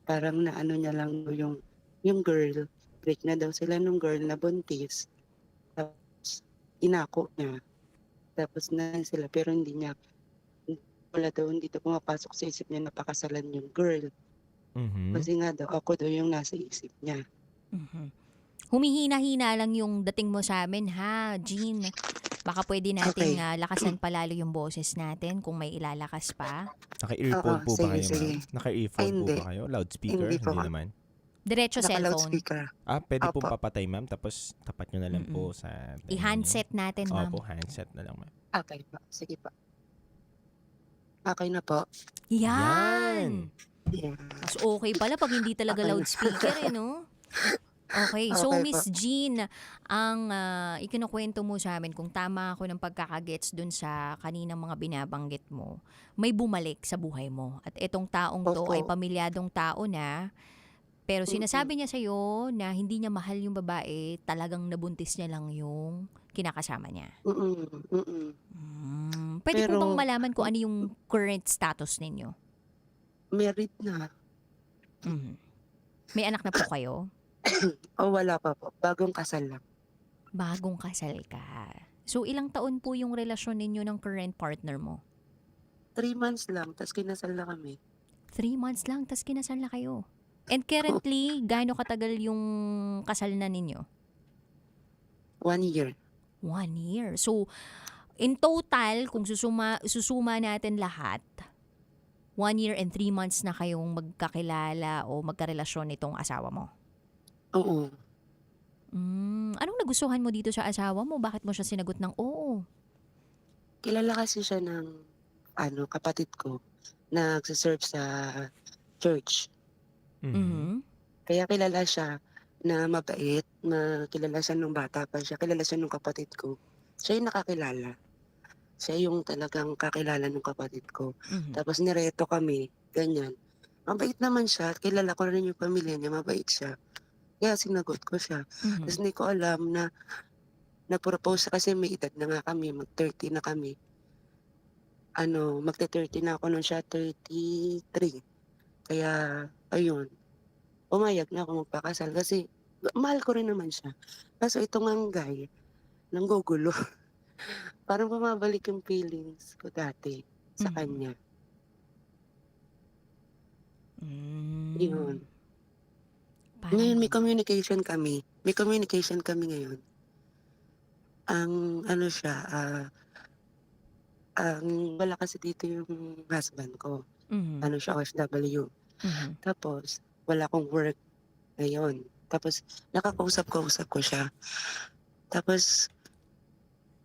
Parang naano niya lang yung girl, break na daw sila nung girl na buntis. Tapos inako niya. Tapos na sila pero hindi daw pumapasok sa isip niya na pakasalan yung girl. Kasi nga daw ako daw yung nasa isip niya. Humihina-hina lang yung dating mo sa amin, ha, Jean? Baka pwede nating lakasan palalo yung boses natin kung may ilalakas pa. Naka-earphone po ba kayo, sige. ma'am? Naka-earphone po ba kayo? Loudspeaker? Hindi po. Hindi naman. Diretso cellphone. Naka-loudspeaker. Pwede pong Opo. papatay, ma'am. Tapos tapat nyo na lang po sa... I-handset natin, ma'am. Opo, handset na lang, ma'am. Okay po. Sige po. Okay na po. Yan! Yeah. Mas okay pala pag hindi talaga Okay. loudspeaker, no? Okay, so Okay Miss po. Jean, ang ikinukwento mo sa amin, kung tama ako ng pagkakagets dun sa kaninang mga binabanggit mo, may bumalik sa buhay mo. At itong taong to Opo. ay pamilyadong tao na, pero sinasabi niya sa'yo na hindi niya mahal yung babae, talagang nabuntis niya lang yung kinakasama niya. Pwede po Pero- bang malaman kung ano yung current status ninyo? Married na. Mhm. May anak na po kayo? O wala pa po. Bagong kasal lang. Bagong kasal ka. So, ilang taon po yung relasyon ninyo ng current partner mo? 3 months lang, tapos kinasal na kami. 3 months lang, tas kinasal na kayo. And currently, gaano katagal yung kasal na ninyo? 1 year. 1 year. So, in total, kung susuma natin lahat, 1 year and 3 months na kayong magkakilala o magkarelasyon nitong asawa mo. Oo. Anong nagustuhan mo dito sa asawa mo? Bakit mo siya sinagot ng oo? Kilala kasi siya ng kapatid ko na nagsiserve sa church. Mhm. Kaya kilala siya na mabait, kilala siya nung bata pa siya, kilala siya nung kapatid ko. Siya yung nakakilala. Siya yung talagang kakilala nung kapatid ko. Mhm. Tapos nireto kami, ganyan. Mabait naman siya, kilala ko rin yung pamilya niya, mabait siya. Kaya sinagot ko siya. Mhm. Tapos hindi ko alam na nag-propose siya kasi may edad na nga kami, mag-30 na kami. Magte-30 na ako nung siya 33. Kaya, ayun, pumayag na ako magpakasal kasi mahal ko rin naman siya. Kaso itong ang guy, nanggugulo. Parang bumabalik yung feelings ko dati sa kanya. Yun. Ngayon may communication kami. May communication kami ngayon. Ang wala kasi dito yung husband ko. Mhm. Siya, OFW. Mhm. Tapos, wala akong work ngayon. Tapos, nakakausap-kausap ko siya. Tapos,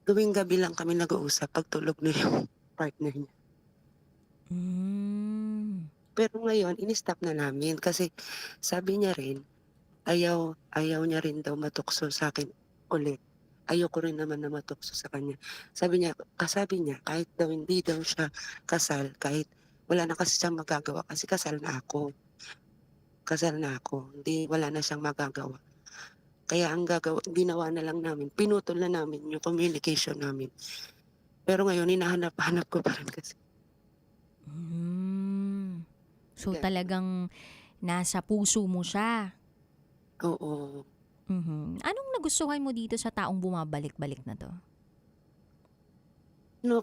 gawing gabi lang kami nag-uusap pag tulog na yung partner niya. Pero ngayon, in-stop na namin kasi sabi niya rin, ayaw niya rin daw matukso sa akin ulit. Ayoko rin naman na matukso sa kanya. Sabi niya, kahit daw hindi daw siya kasal, kahit wala na kasi siyang magagawa kasi kasal na ako. Hindi, wala na siyang magagawa. Kaya ang ginawa na lang namin, pinutol na namin yung communication namin. Pero ngayon, hinahanap-hanap ko pa rin kasi. So, talagang nasa puso mo siya. Oo. Mhm. Anong nagustuhan mo dito sa taong bumabalik-balik na to?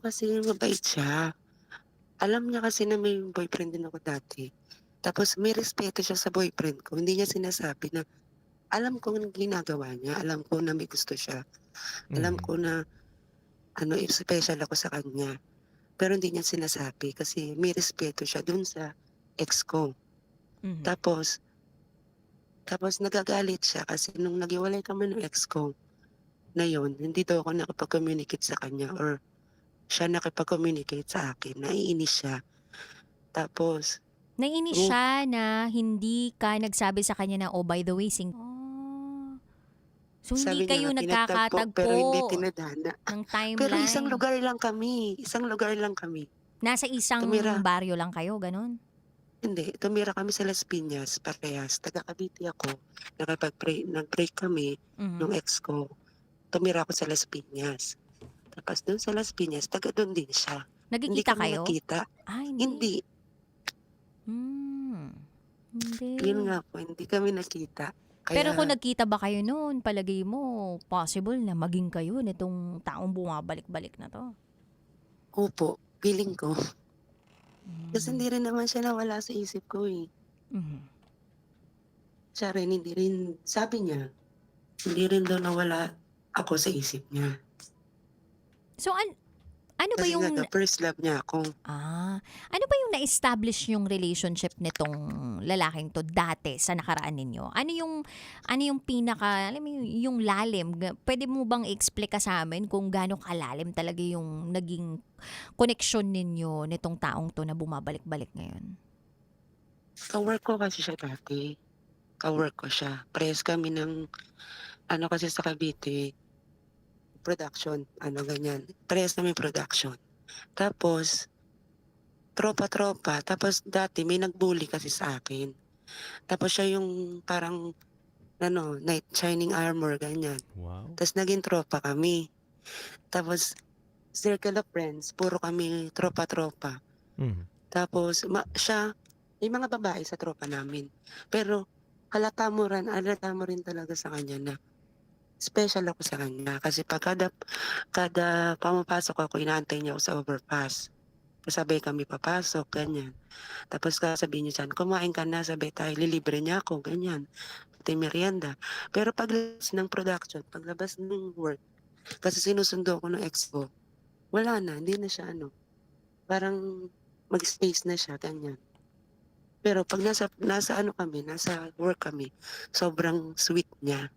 Kasi mabait siya. Alam niya kasi na may boyfriend din ako dati. Tapos may respeto siya sa boyfriend ko. Hindi niya sinasabi na alam ko ang ginagawa niya. Alam ko na may gusto siya. Alam ko na special ako sa kanya. Pero hindi niya sinasabi kasi may respeto siya dun sa ex ko. Mhm. Tapos nagagalit siya kasi nung naghiwalay kami ng ex ko na yun, hindi daw ako nakipag-communicate sa kanya or siya nakipag-communicate sa akin. Naiinis siya. Tapos, Naiinis siya na hindi ka nagsabi sa kanya na, oh, by the way, So, sabi hindi kayo niya nga, nagkakatagpo pero hindi tinadhana. ng timeline. Pero isang lugar lang kami. Nasa isang baryo lang kayo, ganun? Hindi, tumira kami sa Las Piñas, parehas. Taga Cavite ako. Nag-break kami nung ex ko. Tumira ako sa Las Piñas. Tapos doon sa Las Piñas, taga doon din siya. Hindi Nagkikita kami kayo? nakita. Hindi. Hindi. Yun nga po, hindi kami nakita. Pero kung nagkita ba kayo noon, palagay mo, possible na maging kayo nitong taong bumabalik-balik na to? Opo, feeling ko. Kasi hindi rin naman siya nawala sa isip ko eh. Siya rin, hindi rin, sabi niya, hindi rin daw nawala ako sa isip niya. So, Ano ba Kasi yung nga, first love niya ako. ano ba yung na-establish yung relationship nitong lalaking to dati sa nakaraan ninyo? Ano yung pinaka, alam mo yung lalim? Pwede mo bang i-explain sa amin kung gaano kalalim talaga yung naging connection ninyo nitong taong to na bumabalik-balik ngayon? Ka-work ko kasi siya dati. Ka-work ko siya. Parehas kami ng, kasi sa Cavite, production, ganyan. Parehas namin production. Tapos, tropa-tropa. Tapos dati may nag-bully kasi sa akin. Tapos siya yung parang, knight shining armor, ganyan. Wow. Tapos naging tropa kami. Tapos, circle of friends, puro kami tropa-tropa. Mhm. Tapos, siya, may mga babae sa tropa namin. Pero, halata mo rin talaga sa kanya na special ako sa kanya. Kasi pag kada pumapasok ako, inaantay niya ako sa overpass. Sabay kami papasok, ganyan. Tapos sasabihin niya saan, kumain ka na, sabay tayo, lilibre niya ako, ganyan. Pati merienda. Pero paglabas ng production, paglabas ng work, kasi sinusundo ko ng ex ko, wala na, hindi na siya parang mag-space na siya, ganyan. Pero pag nasa work kami, sobrang sweet niya.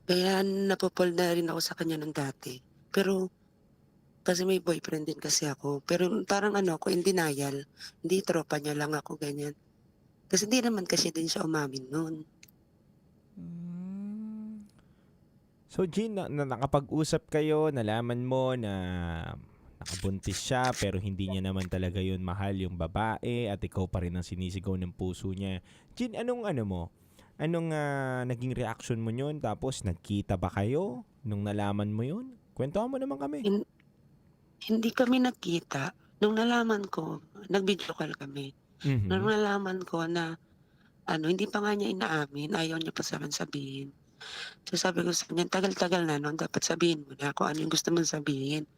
Kaya napupol na rin ako sa kanya ng dati. Pero, kasi may boyfriend din kasi ako. Pero parang ako, in denial. Hindi, tropa niya lang ako, ganyan. Kasi hindi naman kasi din siya umamin noon. So Jean, na nakapag-usap kayo, nalaman mo na nakabuntis siya pero hindi niya naman talaga yun mahal yung babae at ikaw pa rin ang sinisigaw ng puso niya. Jean, anong naging reaction mo yun? Tapos nagkita ba kayo nung nalaman mo yun? Kwentuhan mo naman kami. Hindi kami nagkita. Nung nalaman ko, nag-video call kami. Mhm. Nung nalaman ko na hindi pa nga niya inaamin, ayaw niya pa sa akin sabihin. So sabi ko sa kanya, tagal-tagal na noon, dapat sabihin mo na kung ano yung gusto mong sabihin.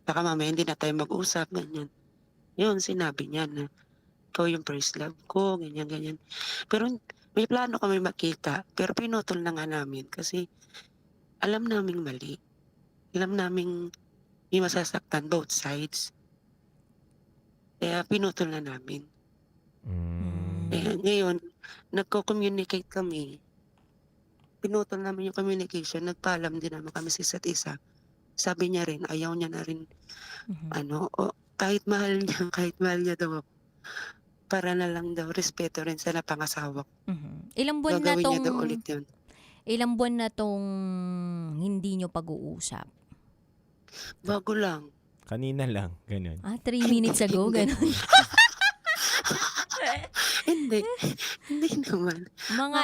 Baka mamaya hindi na tayo mag-usap, ganyan. Yun, sinabi niya na ikaw yung first love ko, ganyan, ganyan. Pero may plano kami makita, pero pinutol na nga namin kasi alam naming mali. Alam naming may masasaktan both sides. Kaya pinutol na namin. Kaya ngayon, nagko-communicate kami. Pinutol namin yung communication, nagpaalam din naman kami sa isa't isa. Sabi niya rin, ayaw niya na rin, kahit mahal niya daw ako, para na lang daw, respeto rin sa napangasawa ko. Ilang buwan na Gagawin tong niya daw ulit yun. Ilang buwan na tong hindi nyo pag-uusap? Bago lang. Kanina lang, ganun. 3 minutes ago, ganun. Hindi naman. Mga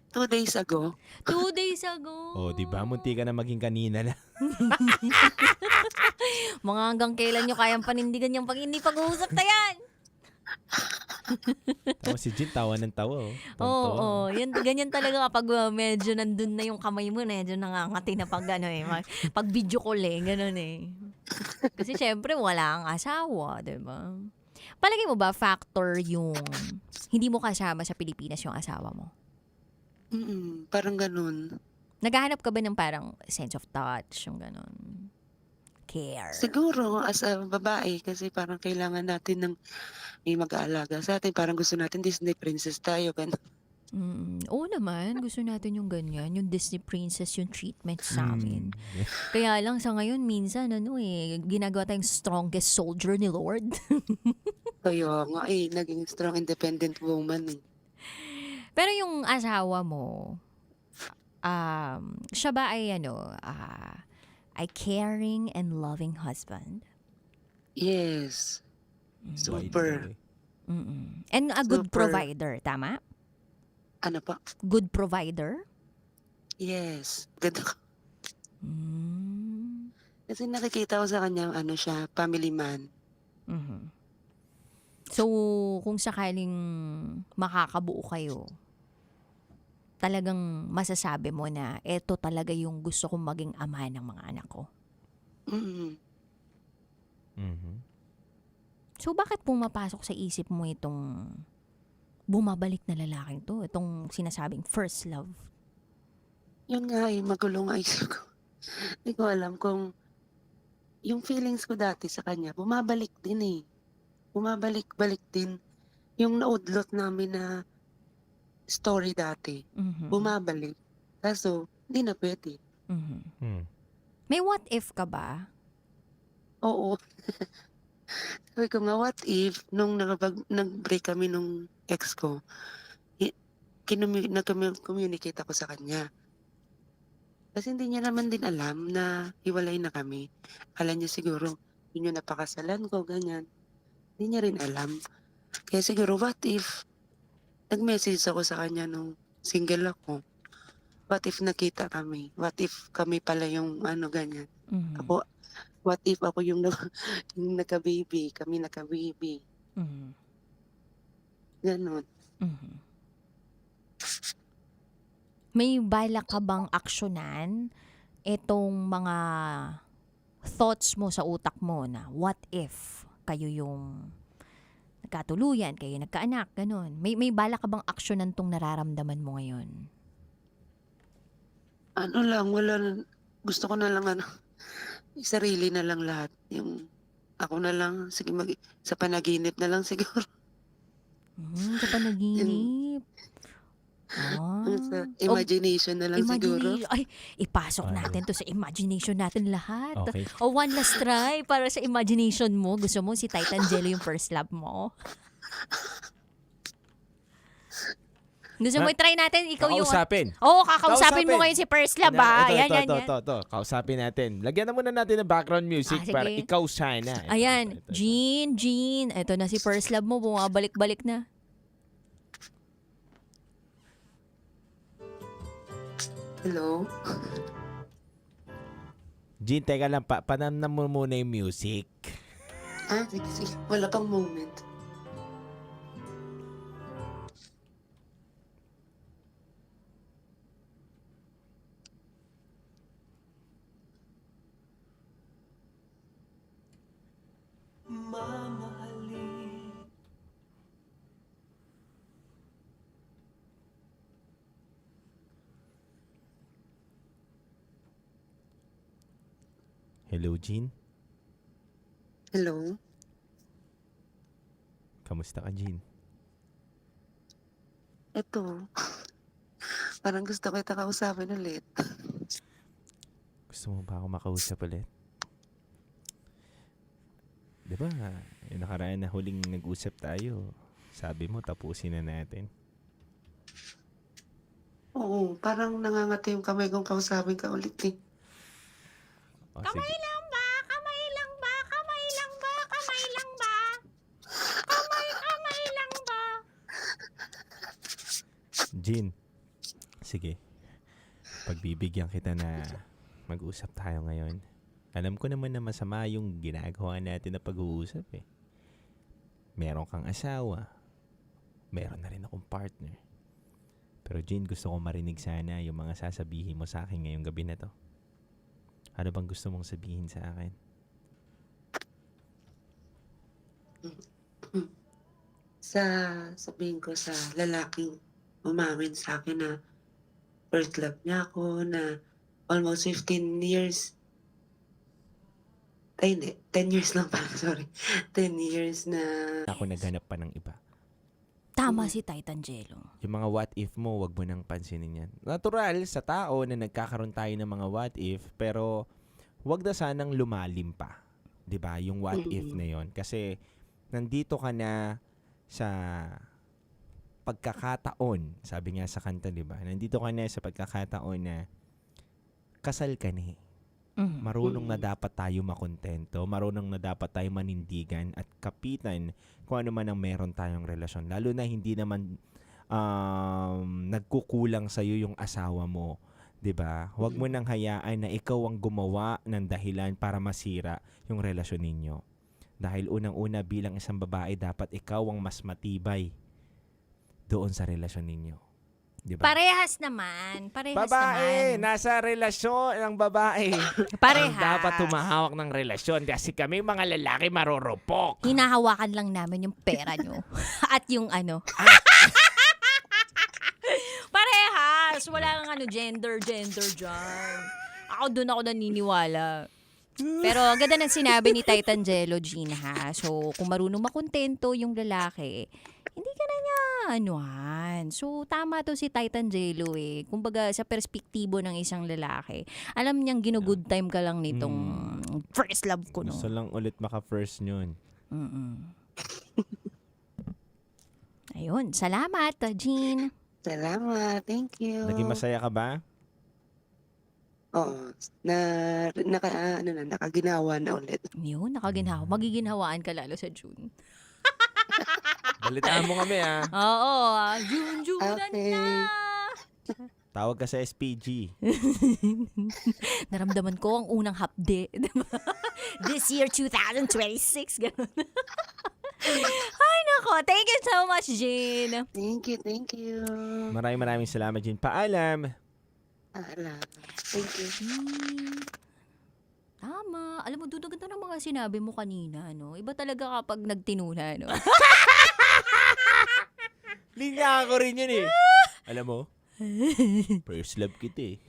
2 days ago. 2 days ago. Oh, di ba? Munti ka na maging kanina na. Mga hanggang kailan nyo kayang panindigan yung pag hindi pag-uusap na yan? Tapos si Jean, tawa ng tawa. Oo. Ganyan talaga kapag medyo nandun na yung kamay mo, medyo nangangati na pag pag video call ganun Kasi syempre wala kang asawa, diba? Palagay mo ba factor yung hindi mo kasama sa Pilipinas yung asawa mo? Parang ganun. Naghahanap ka ba ng parang sense of touch, yung ganun? Care? Siguro, as a babae, kasi parang kailangan natin ng may mag-aalaga sa atin. Parang gusto natin Disney princess tayo, ganun. Oo naman, gusto natin yung ganyan, yung Disney princess, yung treatment sa amin. Kaya lang sa ngayon, minsan, ginagawa tayong strongest soldier ni Lord. Kaya nga, naging strong independent woman Pero yung asawa mo, siya ba ay ay caring and loving husband? Yes. Super. And a good Super. provider, tama? Ano pa? Good provider? Yes. Ganda ko. Kasi nakikita ko sa kanya, siya, family man. So, kung sakaling makakabuo kayo, talagang masasabi mo na eto talaga yung gusto kong maging ama ng mga anak ko. So, bakit pumapasok sa isip mo itong bumabalik na lalaking to? Itong sinasabing first love? Yun nga eh, magulo nga isip ko. Hindi ko alam kung yung feelings ko dati sa kanya, bumabalik din eh. Bumabalik-balik din. Yung naudlot namin na story dati, Mhm. bumabalik. Kaso, hindi na pwede. Mhm. Hmm. May what if ka ba? Oo. Sabi ko nga, what if, nung nag-break kami nung ex ko, nag-communicate ako sa kanya. Kasi hindi niya naman din alam na hiwalay na kami. Akala niya siguro, yun yung napakasalan ko, ganyan. Hindi niya rin alam. Kaya siguro, what if, nag-message ako sa kanya nung single ako. What if nakita kami? What if kami pala yung ganyan? Mhm. Ako, what if ako yung, yung nagka-baby, kami nagka-baby. Mhm. Ganon. Mhm. May balak ka bang aksyonan itong mga thoughts mo sa utak mo na what if kayo yung nagkatuluyan, kayo nagkaanak, ganun. May balak ka bang aksyonan tong nararamdaman mo ngayon? Ano lang, wala na, gusto ko na lang sarili na lang lahat. Yung ako na lang, sige sa panaginip na lang siguro. Sa panaginip. Sa imagination na lang siguro. Ay, ipasok natin to sa imagination natin lahat. Okay. O one last try para sa imagination mo. Gusto mo si Titan Jello yung first love mo? Gusto mo i-try natin? Ikaw yung... Kakausapin. Oo, kakausapin mo ngayon si first love, ba? Ayan. Ito. Kausapin natin. Lagyan na muna natin ng background music Sige. para ikaw sana. Ayan, Ito. Jean. Ito na si first love mo. Bumabalik-balik na. Hello? Jean, teka lang. Panamnam mo muna yung music. Sige. Wala pang moment. Hello, Jean. Hello? Kamusta ka, Jean? Ito. Parang gusto kita kausapin ulit. Gusto mo ba ako makausap ulit? Diba, yung nakaraan na huling nag-usap tayo, sabi mo tapusin na natin. Oo, parang nangangati yung kamay kong kausapin ka ulit eh. O, sige. lang ba? Kamay lang ba? Kamay lang ba? Kamay lang ba? Kamay lang ba? Jean, sige. Pagbibigyan kita na mag-usap tayo ngayon. Alam ko naman na masama yung ginagawa natin na pag-uusap eh. Meron kang asawa. Meron na rin akong partner. Pero Jean, gusto ko marinig sana yung mga sasabihin mo sa akin ngayong gabi na to. Ano bang gusto mong sabihin sa akin? Sabihin ko sa lalaking umamin sa akin na first love niya ako, na almost 15 years. Ay, hindi. 10 years lang pala, sorry. 10 years na... Ako naghanap pa ng iba. Tama si Titan Jello. Yung mga what if mo, wag mo nang pansinin yan. Natural sa tao na nagkakaroon tayo ng mga what if, pero wag na sanang lumalim pa. 'Di ba? Yung what if na yon. Kasi nandito ka na sa pagkakataon, sabi nga sa kanta, 'di ba? Nandito ka na sa pagkakataon na kasal ka na eh. Marunong na dapat tayo makontento, marunong na dapat tayo manindigan at kapitan kung ano man ang meron tayong relasyon. Lalo na hindi naman nagkukulang sa'yo yung asawa mo. 'Di ba? Huwag mo nang hayaan na ikaw ang gumawa ng dahilan para masira yung relasyon ninyo. Dahil unang-una bilang isang babae, dapat ikaw ang mas matibay doon sa relasyon ninyo. Diba? Parehas naman. Babae, nasa relasyon ang babae. Parehas. Dapat tumahawak ng relasyon kasi kami mga lalaki marurupok. Hinahawakan lang namin yung pera nyo. At yung ano. Parehas. Yes! Wala kang gender dyan. Doon ako naniniwala. Pero ang ganda ng sinabi ni Titan Jello, Jean, ha? So, kung marunong makontento yung lalaki, hindi ka na niya anuhan. So, tama to si Titan Jello eh. Kumbaga, sa perspektibo ng isang lalaki, alam niyang gino-good time ka lang nitong first love ko, no? Gusto lang ulit maka-first yun. Ayun, salamat, Jean. Salamat. Thank you. Naging masaya ka ba? Oo. Nakaginawa na ulit. Yun, nakaginhawa. Magiginhawaan ka lalo sa June. Balitaan mo kami, ah. Oo, June Okay. na. Tawag ka sa SPG. Naramdaman ko ang unang hapde. Diba? This year, 2026. Ganun. Ay, nako. Thank you so much, Jean. Thank you. Maraming salamat, Jean. Paalam. Thank you. Tama. Alam mo, Dudo, ganda ng mga sinabi mo kanina, no? Iba talaga kapag nagtinuna, no? Linya ako rin yun, eh. Alam mo, first love kita, eh.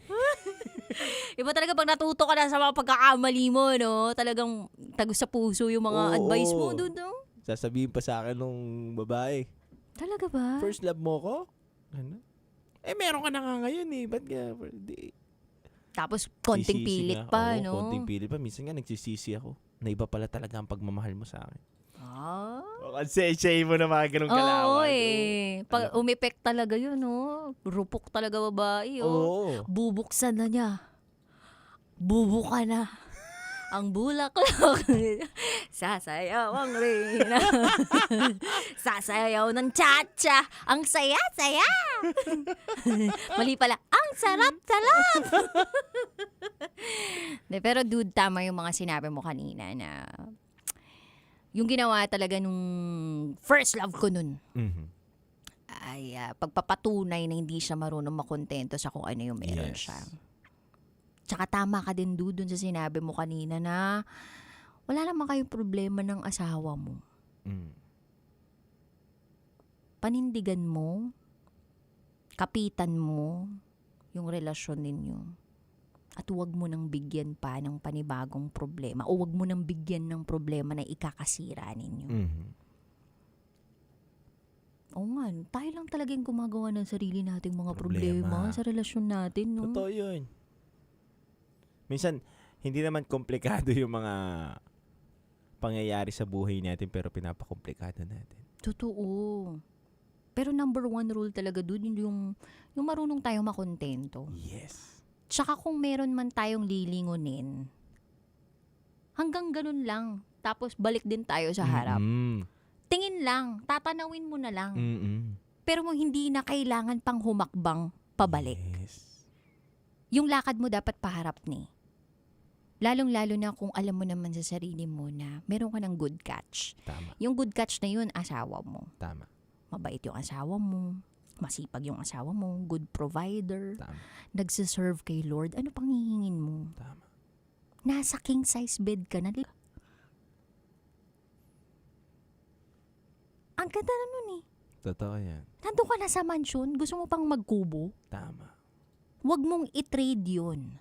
Iba talaga pag natuto ka na sa mga pagkakamali mo, no? Talagang tagos sa puso yung mga advice mo, Dudo. Sasabihin pa sa akin nung babae, Talaga ba? first love mo ko? Ano? Meron ka na nga ngayon, eh. Ba't ka? Tapos, konting Sisisi pilit nga. pa, Oo, no? konting pilit pa. Minsan nga nagsisisi ako na iba pala talaga ang pagmamahal mo sa akin. Ah. Kasi mo na mga ganong Oo, eh. Pag umepek talaga yun, no? Rupok talaga babae, oh. Oo. Bubuksan na niya. Bubuka na. Ang bulaklak. Sasayaw ang reyna. Sasayaw ng cha-cha. Ang saya-saya. Mali pala. Ang sarap-sarap. Pero dude, tama yung mga sinabi mo kanina na yung ginawa talaga nung first love ko nun ay pagpapatunay na hindi siya marunong makontento sa kung ano yung meron siya. Tsaka tama ka din dun sa sinabi mo kanina na wala naman kayong problema ng asawa mo. Panindigan mo, kapitan mo yung relasyon ninyo. At huwag mo nang bigyan pa ng panibagong problema o huwag mo nang bigyan ng problema na ikakasira ninyo. Oo nga, tayo lang talagang gumagawa ng sarili nating mga problema sa relasyon natin, no? Totoo yun. Minsan, hindi naman komplikado yung mga pangyayari sa buhay natin pero pinapakomplikado natin. Totoo. Pero number one rule talaga doon yung marunong tayong makontento. Yes. Tsaka kung meron man tayong lilingunin, hanggang ganun lang. Tapos balik din tayo sa harap. Tingin lang, tatanawin mo na lang. Pero hindi na kailangan pang humakbang pabalik. Yes. Yung lakad mo dapat paharap ni. Lalong-lalo na kung alam mo naman sa sarili mo na meron ka ng good catch. Tama. Yung good catch na yun, asawa mo. Tama. Mabait yung asawa mo. Masipag yung asawa mo. Good provider. Tama. Nagsiserve kay Lord. Ano pang hihingin mo? Tama. Nasa king size bed ka na. Ang ganda na nun eh. Totoo yan. Nandun ka na sa mansion. Gusto mo pang magkubo? Tama. Huwag mong i-trade yun.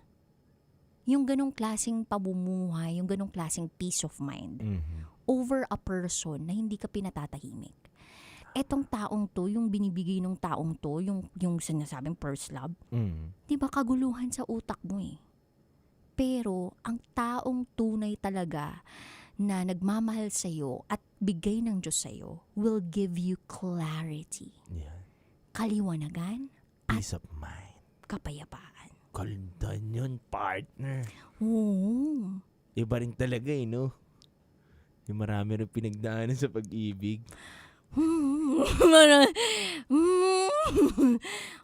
Yung ganong klaseng pabumuhay, yung ganong klaseng peace of mind over a person na hindi ka pinatatahimik. Etong taong to, yung binibigay ng taong to, yung sinasabing first love, di ba kaguluhan sa utak mo eh. Pero ang taong tunay talaga na nagmamahal sa'yo at bigay ng Diyos sa'yo will give you clarity. Yeah. Kaliwanagan Peace of mind. kapayapaan. Kalundan yun, partner. Oo. Iba rin talaga eh, no? Yung marami rin pinagdaanan sa pag-ibig.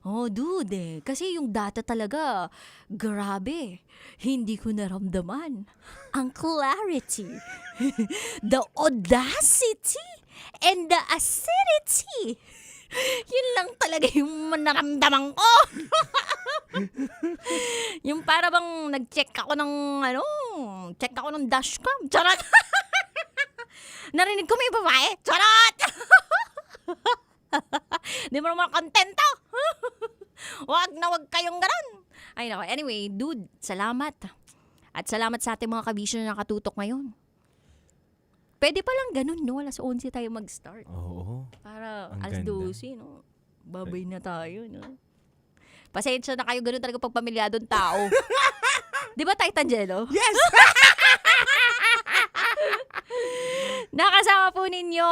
Oh, dude eh. Kasi yung data talaga, grabe. Hindi ko naramdaman ang clarity, the audacity, and the acidity. Yun lang talaga yung naramdaman ko. Yung para bang nag-check ako ng check ako ng dashcam. Charot! Narinig ko may babae. Charot! Di mo naman kontento. Wag kayong ganon. Ay nako. Anyway, dude, salamat. At salamat sa ating mga kabisyo na nakatutok ngayon. Pwede pa lang ganun, no? Alas 11 tayo mag-start. Oo. Para Ang alas ganda. 12, no? Babay na tayo, no? Pasensya na kayo, ganun talaga pag pamilyadong tao. Di ba, Titangelo? Yes! Nakasama po ninyo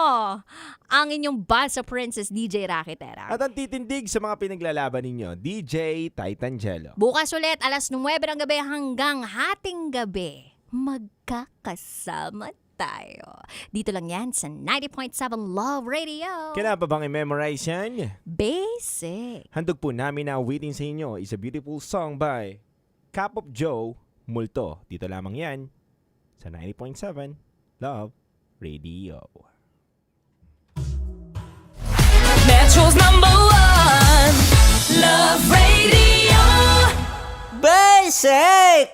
ang inyong Balsa Princess DJ Raketera. At ang titindig sa mga pinaglalaban ninyo, DJ Titangelo. Bukas ulit, alas 9 ng gabi hanggang hating gabi, magkakasama tayo. Dito lang yan sa 90.7 Love Radio. Kailangan pa bang i-memorize yan? Basic. Handog po namin na waiting sa inyo is a beautiful song by Cup of Joe, Multo. Dito lamang yan sa 90.7 Love Radio. Metro's #1 Love Radio. Basic!